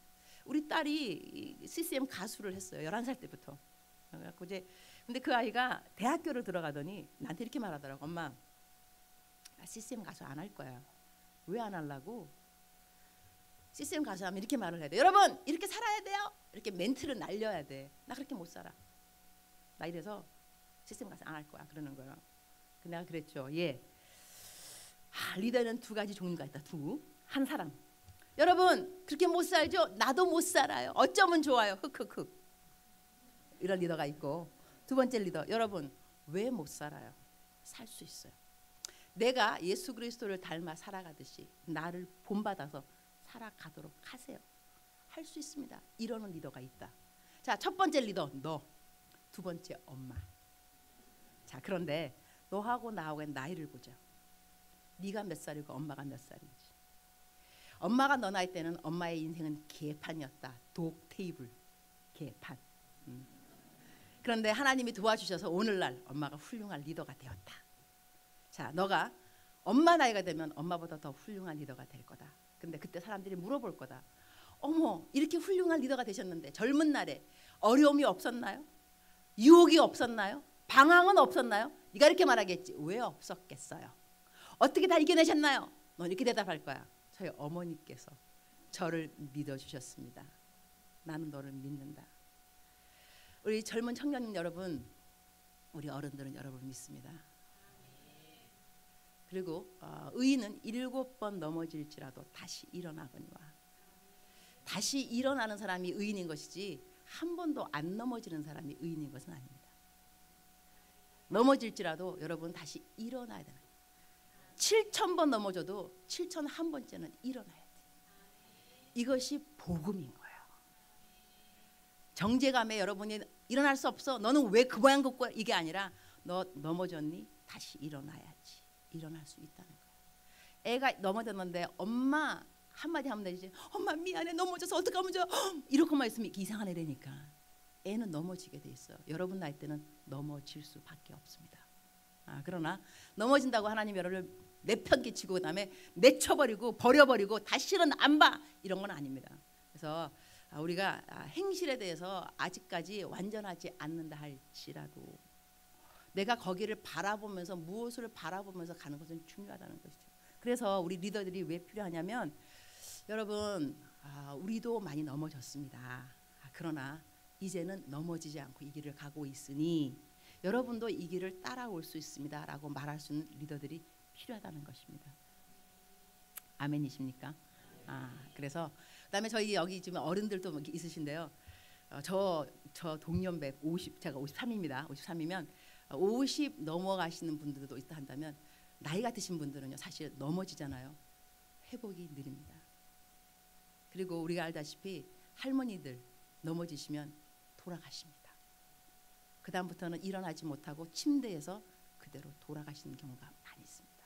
우리 딸이 CCM 가수를 했어요. 11살 때부터. 그래갖고 이제 근데 그 아이가 대학교를 들어가더니 나한테 이렇게 말하더라고. 엄마 나 CCM 가수 안 할 거야. 왜 안 하려고? CCM 가수 하면 이렇게 말을 해야 돼. 여러분 이렇게 살아야 돼요. 이렇게 멘트를 날려야 돼. 나 그렇게 못 살아. 나 이래서 CCM 가수 안 할 거야. 그러는 거예요. 내가 그랬죠. 예. 리더는 두 가지 종류가 있다. 한 사람. 여러분 그렇게 못 살죠? 나도 못 살아요. 어쩌면 좋아요. 흑흑흑. 이런 리더가 있고, 두 번째 리더. 여러분 왜 못 살아요? 살 수 있어요. 내가 예수 그리스도를 닮아 살아가듯이 나를 본받아서 살아가도록 하세요. 할 수 있습니다. 이러는 리더가 있다. 자, 첫 번째 리더 너. 두 번째 엄마. 자, 그런데 너하고 나하고의 나이를 보자. 네가 몇 살이고 엄마가 몇 살인지. 엄마가 너 나이 때는 엄마의 인생은 개판이었다. 독 테이블 개판. 그런데 하나님이 도와주셔서 오늘날 엄마가 훌륭한 리더가 되었다. 자, 너가 엄마 나이가 되면 엄마보다 더 훌륭한 리더가 될 거다. 근데 그때 사람들이 물어볼 거다. 어머 이렇게 훌륭한 리더가 되셨는데 젊은 날에 어려움이 없었나요? 유혹이 없었나요? 방황은 없었나요? 네가 이렇게 말하겠지. 왜 없었겠어요? 어떻게 다 이겨내셨나요? 넌 이렇게 대답할 거야. 저희 어머니께서 저를 믿어주셨습니다. 나는 너를 믿는다. 우리 젊은 청년 여러분, 우리 어른들은 여러분을 믿습니다. 그리고 의인은 7번 넘어질지라도 다시 일어나거니와. 다시 일어나는 사람이 의인인 것이지 한 번도 안 넘어지는 사람이 의인인 것은 아닙니다. 넘어질지라도 여러분 다시 일어나야 되는 거예요. 7,000번 넘어져도 7,001번째는 일어나야 돼. 이것이 복음인 거예요. 정죄감에 여러분이 일어날 수 없어. 너는 왜 그 모양 걷고 이게 아니라 너 넘어졌니? 다시 일어나야지. 일어날 수 있다는 거예요. 애가 넘어졌는데 엄마 한마디 하면 되지. 엄마 미안해 넘어져서 어떡하면 좋아. 이렇게만 있으면 이상한 애라니까. 애는 넘어지게 돼 있어요. 여러분 나이 때는 넘어질 수밖에 없습니다. 그러나 넘어진다고 하나님 여러분을 내편 끼치고 그다음에 내쳐버리고 버려버리고 다시는 안 봐 이런 건 아닙니다. 그래서 우리가 행실에 대해서 아직까지 완전하지 않는다 할지라도 내가 거기를 바라보면서 무엇을 바라보면서 가는 것은 중요하다는 것이죠. 그래서 우리 리더들이 왜 필요하냐면 여러분 우리도 많이 넘어졌습니다. 그러나 이제는 넘어지지 않고 이 길을 가고 있으니 여러분도 이 길을 따라올 수 있습니다 라고 말할 수 있는 리더들이 필요하다는 것입니다. 아멘이십니까? 그래서 그다음에 저희 여기 지금 어른들도 있으신데요. 저 동년배 50, 제가 53입니다. 53이면 50 넘어가시는 분들도 있다 한다면 나이가 드신 분들은요 사실 넘어지잖아요. 회복이 느립니다. 그리고 우리가 알다시피 할머니들 넘어지시면 돌아가십니다. 그 다음부터는 일어나지 못하고 침대에서 그대로 돌아가시는 경우가 많이 있습니다.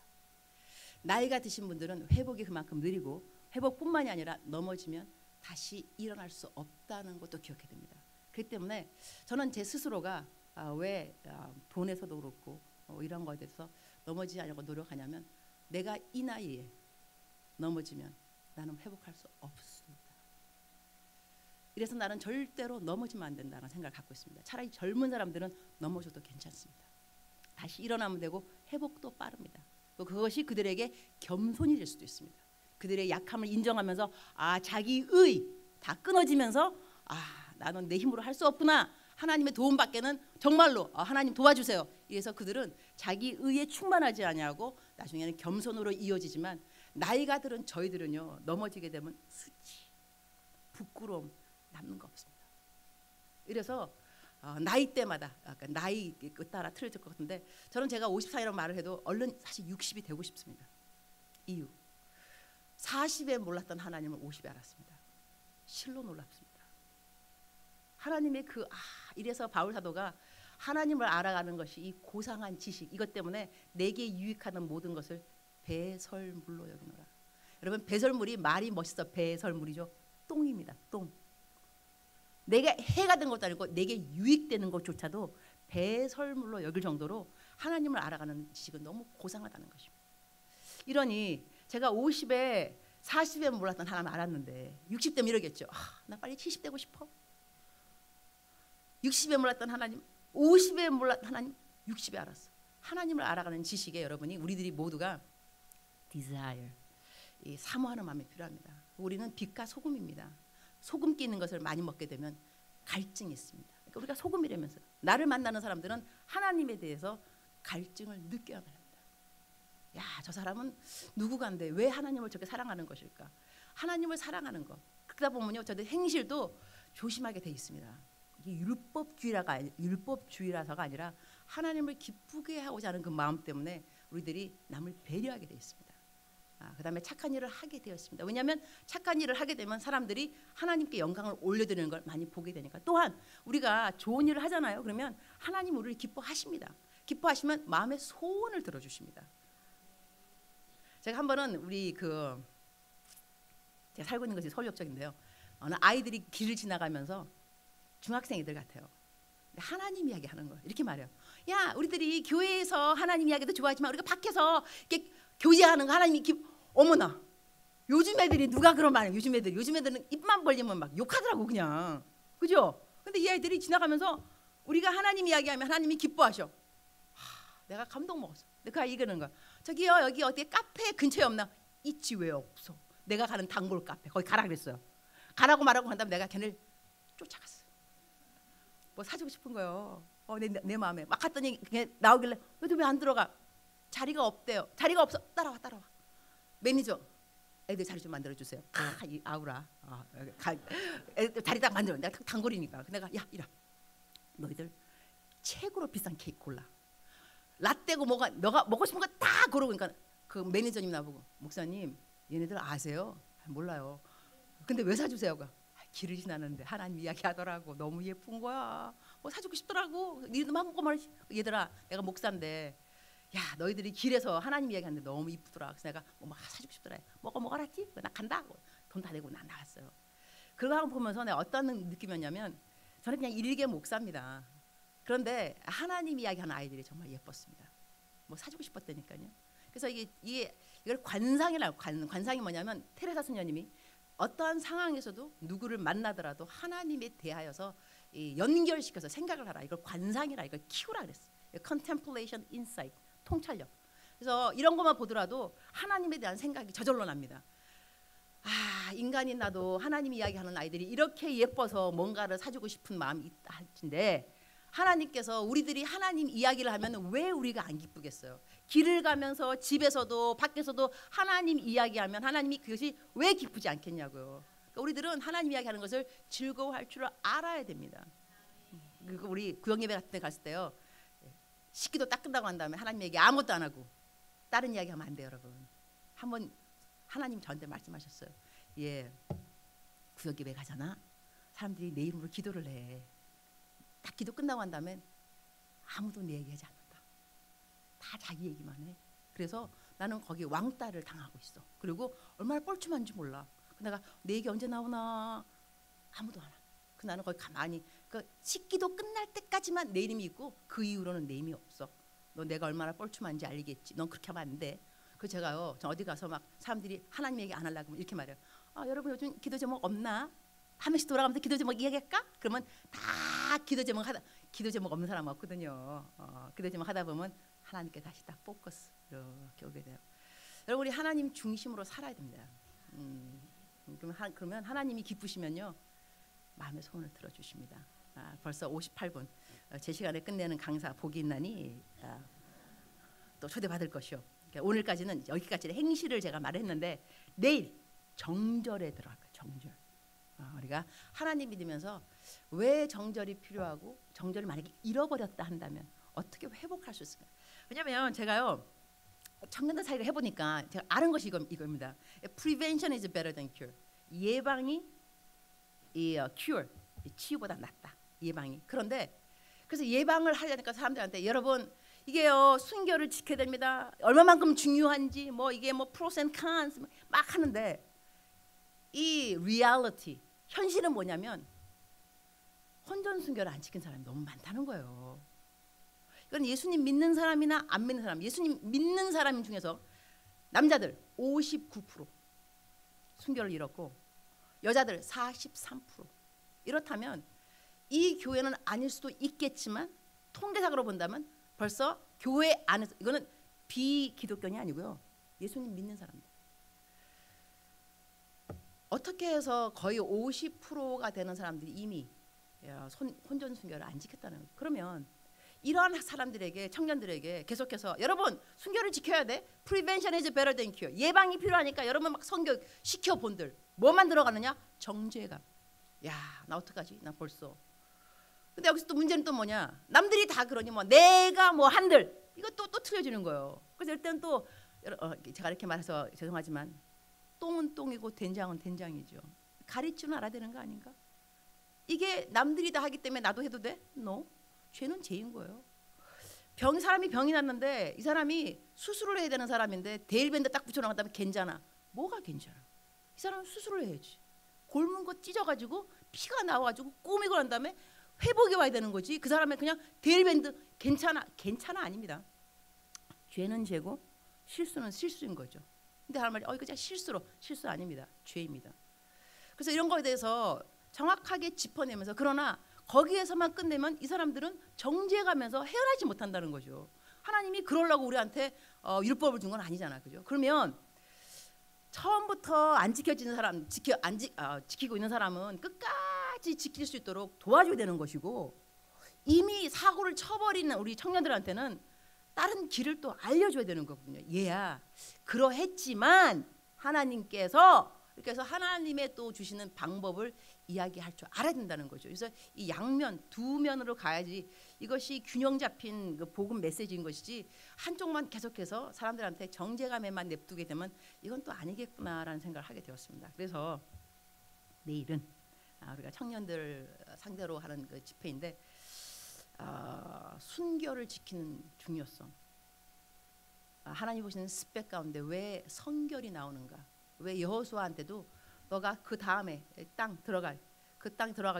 나이가 드신 분들은 회복이 그만큼 느리고 회복뿐만이 아니라 넘어지면 다시 일어날 수 없다는 것도 기억해야 됩니다. 그렇기 때문에 저는 제 스스로가 왜 돈에서도 그렇고 이런 거에 대해서 넘어지지 않으려고 노력하냐면 내가 이 나이에 넘어지면 나는 회복할 수 없습니다. 이래서 나는 절대로 넘어지면 안 된다는 생각을 갖고 있습니다. 차라리 젊은 사람들은 넘어져도 괜찮습니다. 다시 일어나면 되고 회복도 빠릅니다. 또 그것이 그들에게 겸손이 될 수도 있습니다. 그들의 약함을 인정하면서 자기의 다 끊어지면서 나는 내 힘으로 할 수 없구나. 하나님의 도움밖에는 정말로 하나님 도와주세요. 이래서 그들은 자기의에 충만하지 아니하고 나중에는 겸손으로 이어지지만 나이가 들은 저희들은요 넘어지게 되면 수치, 부끄러움 남는 거 없습니다. 이래서 나이 때마다 나이 따라 틀어질 것 같은데 저는 제가 54이라고 말을 해도 얼른 사실 60이 되고 싶습니다. 이유 40에 몰랐던 하나님을 50에 알았습니다. 실로 놀랍습니다. 하나님의 이래서 바울 사도가 하나님을 알아가는 것이 이 고상한 지식 이것 때문에 내게 유익하는 모든 것을 배설물로 여기노라. 여러분 배설물이 말이 멋있어. 배설물이죠. 똥입니다. 똥. 내게 해가 된 것도 아니고 내게 유익되는 것조차도 배설물로 여길 정도로 하나님을 알아가는 지식은 너무 고상하다는 것입니다. 이러니 제가 50에 40에 몰랐던 하나님 알았는데 60되면 이러겠죠. 나 빨리 70 되고 싶어. 60에 몰랐던 하나님 50에 몰랐던 하나님 60에 알았어. 하나님을 알아가는 지식에 여러분이 우리들이 모두가 desire 이 사모하는 마음이 필요합니다. 우리는 빛과 소금입니다. 소금 끼는 것을 많이 먹게 되면 갈증이 있습니다. 그러니까 우리가 소금이라면서 나를 만나는 사람들은 하나님에 대해서 갈증을 느껴야 합니다. 야, 저 사람은 누구간데 왜 하나님을 저렇게 사랑하는 것일까? 하나님을 사랑하는 것. 그러다 보면요, 저들 행실도 조심하게 돼 있습니다. 이게 율법주의라서가 아니라 하나님을 기쁘게 하고자 하는 그 마음 때문에 우리들이 남을 배려하게 돼 있습니다. 그다음에 착한 일을 하게 되었습니다. 왜냐하면 착한 일을 하게 되면 사람들이 하나님께 영광을 올려드리는 걸 많이 보게 되니까. 또한 우리가 좋은 일을 하잖아요. 그러면 하나님 우리를 기뻐하십니다. 기뻐하시면 마음의 소원을 들어주십니다. 제가 한 번은 제가 살고 있는 것이 서울 역적인데요. 어느 아이들이 길을 지나가면서 중학생이들 같아요. 하나님 이야기 하는 거예요. 이렇게 말해요. 야, 우리들이 교회에서 하나님 이야기도 좋아하지만 우리가 밖에서 이렇게 교제하는 거 하나님이 어머나. 요즘 애들이 누가 그런 말이에요. 요즘 애들은 입만 벌리면 막 욕하더라고 그냥. 그죠? 근데 이 아이들이 지나가면서 우리가 하나님 이야기하면 하나님이 기뻐하셔. 내가 감동 먹었어. 근데 그 아이 이러는 거야. 저기요, 여기 어디 카페 근처에 없나? 있지 왜 없어? 내가 가는 단골 카페 거기 가라 그랬어요. 가라고 말하고 간 다음에 내가 걔를 쫓아갔어. 뭐 사주고 싶은 거예요. 내 마음에 막 갔더니 그냥 나오길래 너도 왜 안 들어가? 자리가 없대요. 자리가 없어. 따라와. 매니저, 애들 자리 좀 만들어 주세요. 이 아우라. 애들 자리 딱 만들어. 내가 단골이니까. 내가 이라. 너희들 최고로 비싼 케이크 골라. 라떼고 뭐가 너가 먹고 싶은 거 다 고르고. 그러니까 그 매니저님 나보고 목사님 얘네들 아세요? 몰라요. 근데 왜 사주세요? 길을 지나는데 하나님 이야기 하더라고. 너무 예쁜 거야. 뭐 사주고 싶더라고. 니도 한꺼번에 얘들아, 내가 목사인데 야, 너희들이 길에서 하나님 이야기 하는데 너무 이쁘더라. 그래서 내가 뭐 사주고 싶더라. 먹어 알았지? 나 간다. 돈 다 내고 난 나왔어요. 그거 보면서 내가 어떤 느낌이었냐면 저는 그냥 일개 목사입니다. 그런데 하나님 이야기하는 아이들이 정말 예뻤습니다. 뭐 사주고 싶었다니까요. 그래서 이걸 관상이라고. 관상이 뭐냐면 테레사 수녀님이 어떠한 상황에서도 누구를 만나더라도 하나님에 대하여서 연결시켜서 생각을 하라. 이걸 관상이라, 이걸 키우라 그랬어. Contemplation, Insight, 통찰력. 그래서 이런 것만 보더라도 하나님에 대한 생각이 저절로 납니다. 아, 인간인 나도 하나님 이야기하는 아이들이 이렇게 예뻐서 뭔가를 사주고 싶은 마음이 있다 할진데, 하나님께서 우리들이 하나님 이야기를 하면 왜 우리가 안 기쁘겠어요? 길을 가면서 집에서도 밖에서도 하나님 이야기하면 하나님이 그것이 왜 기쁘지 않겠냐고요. 그러니까 우리들은 하나님 이야기하는 것을 즐거워할 줄 알아야 됩니다. 그리고 우리 구역예배 같은 데 갔을 때요, 식기도 딱 끝나고 난 다음에 하나님 얘기 아무것도 안 하고 다른 이야기하면 안 돼요, 여러분. 한번 하나님 저한테 말씀하셨어요. 예, 구역예배 가잖아. 사람들이 내 이름으로 기도를 해. 딱 기도 끝나고 난 다음에 아무도 내 얘기하지 않는다. 다 자기 얘기만 해. 그래서 나는 거기 왕따를 당하고 있어. 그리고 얼마나 뻘쭘한지 몰라. 내가 내 얘기 언제 나오나 아무도 안 와. 그 나는 거기 가만히, 그 식기도 끝날 때까지만 내 이름이 있고 그 이후로는 내 이름이 없어. 너 내가 얼마나 뻘쭘한지 알겠지. 넌 그렇게 하면 안 돼. 그 제가요, 저 어디 가서 막 사람들이 하나님 얘기 안 하려고 하면 이렇게 말해요. 아, 여러분 요즘 기도 제목 없나? 한 번씩 돌아가면서 기도 제목 이야기할까? 그러면 다 기도 제목 없는 사람 없거든요. 기도 제목 하다 보면 하나님께 다시 딱 포커스 이렇게 오게 돼요. 여러분, 우리 하나님 중심으로 살아야 됩니다. 그러면 하나님이 기쁘시면요, 마음의 소원을 들어주십니다. 벌써 58분. 제 시간에 끝내는 강사 복이 있나니 또 초대받을 것이요. 그러니까 오늘까지는 여기까지 행실을 제가 말했는데, 내일 정절에 들어갈 거예요. 정절. 우리가 하나님 믿으면서 왜 정절이 필요하고, 정절을 만약에 잃어버렸다 한다면 어떻게 회복할 수 있을까? 왜냐하면 제가요, 청년들 사이를 해보니까 제가 아는 것이 이겁니다. Prevention is better than cure. 예방이 cure, 치유보다 낫다. 예방이. 그런데 그래서 예방을 하려니까 사람들한테, 여러분 이게요, 순결을 지켜야 됩니다. 얼마만큼 중요한지, 뭐 이게 뭐 pros and cons 막 하는데, 이 reality, 현실은 뭐냐면 혼전 순결을 안 지킨 사람이 너무 많다는 거예요. 이건 예수님 믿는 사람이나 안 믿는 사람, 예수님 믿는 사람 중에서 남자들 59% 순결을 잃었고 여자들 43%. 이렇다면 이 교회는 아닐 수도 있겠지만 통계상으로 본다면 벌써 교회 안에서, 이거는 비기독교인이 아니고요, 예수님 믿는 사람들, 어떻게 해서 거의 50%가 되는 사람들이 이미 혼전 순결을 안 지켰다는 거죠. 그러면 이러한 사람들에게, 청년들에게 계속해서 여러분 순결을 지켜야 돼. Prevention is better than cure. 예방이 필요하니까 여러분 막 성교 시켜본들 뭐만 들어가느냐? 정죄감. 야, 나 어떡하지? 나 벌써. 근데 여기서 또 문제는 또 뭐냐? 남들이 다 그러니 뭐 내가 뭐 한들 이것도 또 틀려지는 거예요. 그래서 일단 또 제가 이렇게 말해서 죄송하지만 똥은 똥이고 된장은 된장이죠. 가릴 줄 알아야 되는 거 아닌가? 이게 남들이 다 하기 때문에 나도 해도 돼? No. 죄는 죄인 거예요. 사람이 병이 났는데 이 사람이 수술을 해야 되는 사람인데 데일밴드 딱 붙여놓은 다음에 괜찮아. 뭐가 괜찮아? 이 사람은 수술을 해야지. 골문 거 찢어가지고 피가 나와가지고 꼬미고 난 다음에 회복이 와야 되는 거지. 그 사람은 그냥 데일밴드 괜찮아 아닙니다. 죄는 죄고 실수는 실수인 거죠. 근데 하는 말이 이거 진짜 실수 아닙니다. 죄입니다. 그래서 이런 거에 대해서 정확하게 짚어내면서, 그러나 거기에서만 끝내면 이 사람들은 정죄가면서 헤어나지 못한다는 거죠. 하나님이 그러려고 우리한테 율법을 준 건 아니잖아, 그죠? 그러면 처음부터 안 지켜지는 사람, 지키고 있는 사람은 끝까지 지킬 수 있도록 도와줘야 되는 것이고, 이미 사고를 쳐버리는 우리 청년들한테는 다른 길을 또 알려줘야 되는 거거든요. 얘야, 그러했지만 하나님께서, 이렇게 해서 하나님의 또 주시는 방법을 이야기할 줄 알아야 된다는 거죠. 그래서 이 양면, 두 면으로 가야지 이것이 균형 잡힌 그 복음 메시지인 것이지, 한쪽만 계속해서 사람들한테 정죄감에만 냅두게 되면 이건 또 아니겠구나라는 생각을 하게 되었습니다. 그래서 내일은 우리가 청년들 상대로 하는 그 집회인데, 순결을 지키는 중요성, 하나님 보시는 스펙 가운데 왜 성결이 나오는가, 왜 여호수아한테도 너가 그 다음에 땅 들어가기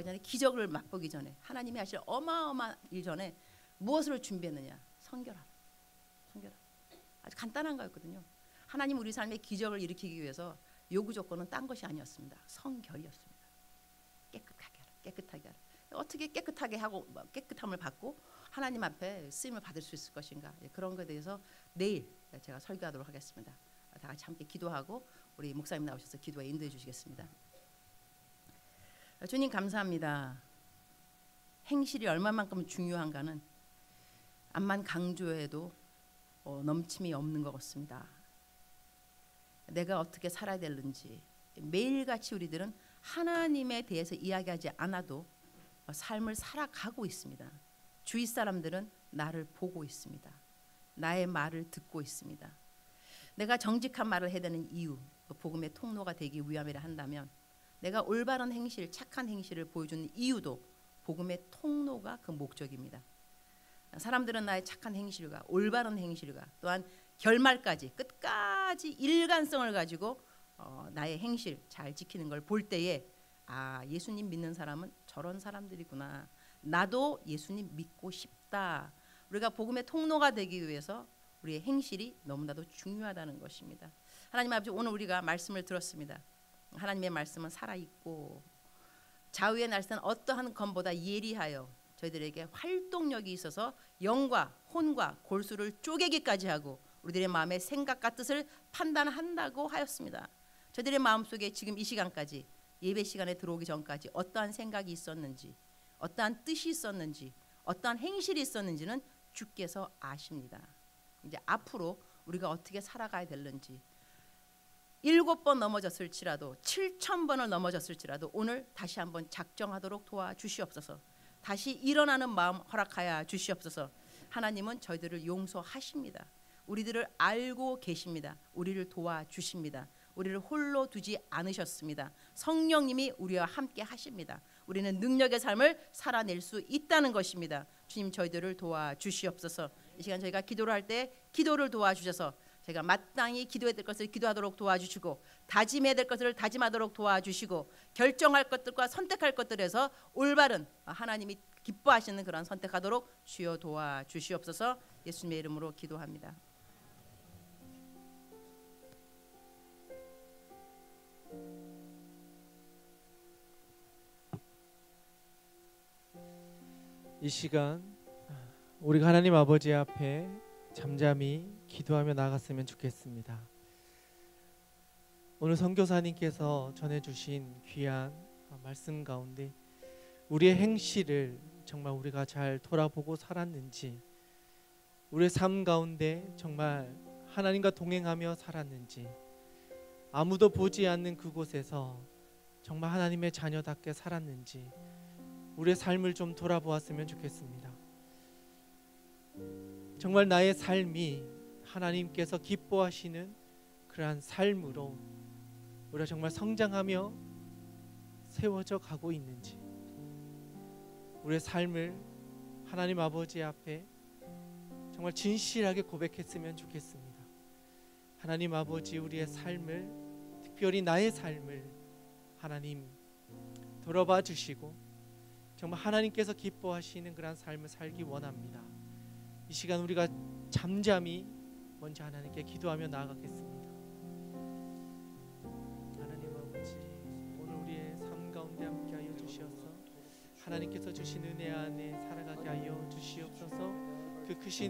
전에, 기적을 맛보기 전에, 하나님이 하실 어마어마한 일 전에 무엇을 준비했느냐? 성결하라. 아주 간단한 거였거든요. 하나님 우리 삶에 기적을 일으키기 위해서 요구 조건은 딴 것이 아니었습니다. 성결이었습니다. 깨끗하게 하라, 깨끗하게 하라. 어떻게 깨끗하게 하고 깨끗함을 받고 하나님 앞에 쓰임을 받을 수 있을 것인가, 그런 것에 대해서 내일 제가 설교하도록 하겠습니다. 다 같이 함께 기도하고 우리 목사님 나오셔서 기도에 인도해 주시겠습니다. 주님 감사합니다. 행실이 얼마만큼 중요한가는 암만 강조해도 넘침이 없는 것 같습니다. 내가 어떻게 살아야 되는지 매일같이 우리들은 하나님에 대해서 이야기하지 않아도 삶을 살아가고 있습니다. 주위 사람들은 나를 보고 있습니다. 나의 말을 듣고 있습니다. 내가 정직한 말을 해야 되는 이유, 복음의 통로가 되기 위함이라 한다면 내가 올바른 행실, 착한 행실을 보여주는 이유도 복음의 통로가 그 목적입니다. 사람들은 나의 착한 행실과 올바른 행실과 또한 결말까지 끝까지 일관성을 가지고 나의 행실 잘 지키는 걸 볼 때에 예수님 믿는 사람은 저런 사람들이구나. 나도 예수님 믿고 싶다. 우리가 복음의 통로가 되기 위해서 우리의 행실이 너무나도 중요하다는 것입니다. 하나님 아버지, 오늘 우리가 말씀을 들었습니다. 하나님의 말씀은 살아있고 좌우의 날선 어떠한 검보다 예리하여 저희들에게 활동력이 있어서 영과 혼과 골수를 쪼개기까지 하고 우리들의 마음의 생각과 뜻을 판단한다고 하였습니다. 저희들의 마음속에 지금 이 시간까지, 예배 시간에 들어오기 전까지 어떠한 생각이 있었는지, 어떠한 뜻이 있었는지, 어떠한 행실이 있었는지는 주께서 아십니다. 이제 앞으로 우리가 어떻게 살아가야 되는지, 7번 넘어졌을지라도 7,000번을 넘어졌을지라도 오늘 다시 한번 작정하도록 도와주시옵소서. 다시 일어나는 마음 허락하여 주시옵소서. 하나님은 저희들을 용서하십니다. 우리들을 알고 계십니다. 우리를 도와주십니다. 우리를 홀로 두지 않으셨습니다. 성령님이 우리와 함께 하십니다. 우리는 능력의 삶을 살아낼 수 있다는 것입니다. 주님, 저희들을 도와주시옵소서. 이 시간 저희가 기도를 할 때 기도를 도와주셔서 저희가 마땅히 기도해야 될 것을 기도하도록 도와주시고, 다짐해야 될 것을 다짐하도록 도와주시고, 결정할 것들과 선택할 것들에서 올바른 하나님이 기뻐하시는 그런 선택하도록 주여 도와주시옵소서. 예수님의 이름으로 기도합니다. 이 시간 우리가 하나님 아버지 앞에 잠잠히 기도하며 나갔으면 좋겠습니다. 오늘 선교사님께서 전해주신 귀한 말씀 가운데 우리의 행실을 정말 우리가 잘 돌아보고 살았는지, 우리의 삶 가운데 정말 하나님과 동행하며 살았는지, 아무도 보지 않는 그곳에서 정말 하나님의 자녀답게 살았는지 우리의 삶을 좀 돌아보았으면 좋겠습니다. 정말 나의 삶이 하나님께서 기뻐하시는 그러한 삶으로 우리가 정말 성장하며 세워져 가고 있는지, 우리의 삶을 하나님 아버지 앞에 정말 진실하게 고백했으면 좋겠습니다. 하나님 아버지, 우리의 삶을, 특별히 나의 삶을 하나님 돌아봐 주시고 정말 하나님께서 기뻐하시는 그런 삶을 살기 원합니다. 이 시간 우리가 잠잠히 먼저 하나님께 기도하며 나아가겠습니다. 하나님 아버지, 오늘 우리의 삶 가운데 함께하여 주시옵소서. 하나님께서 주신 은혜 안에 살아가게 하여 주시옵소서. 그 크신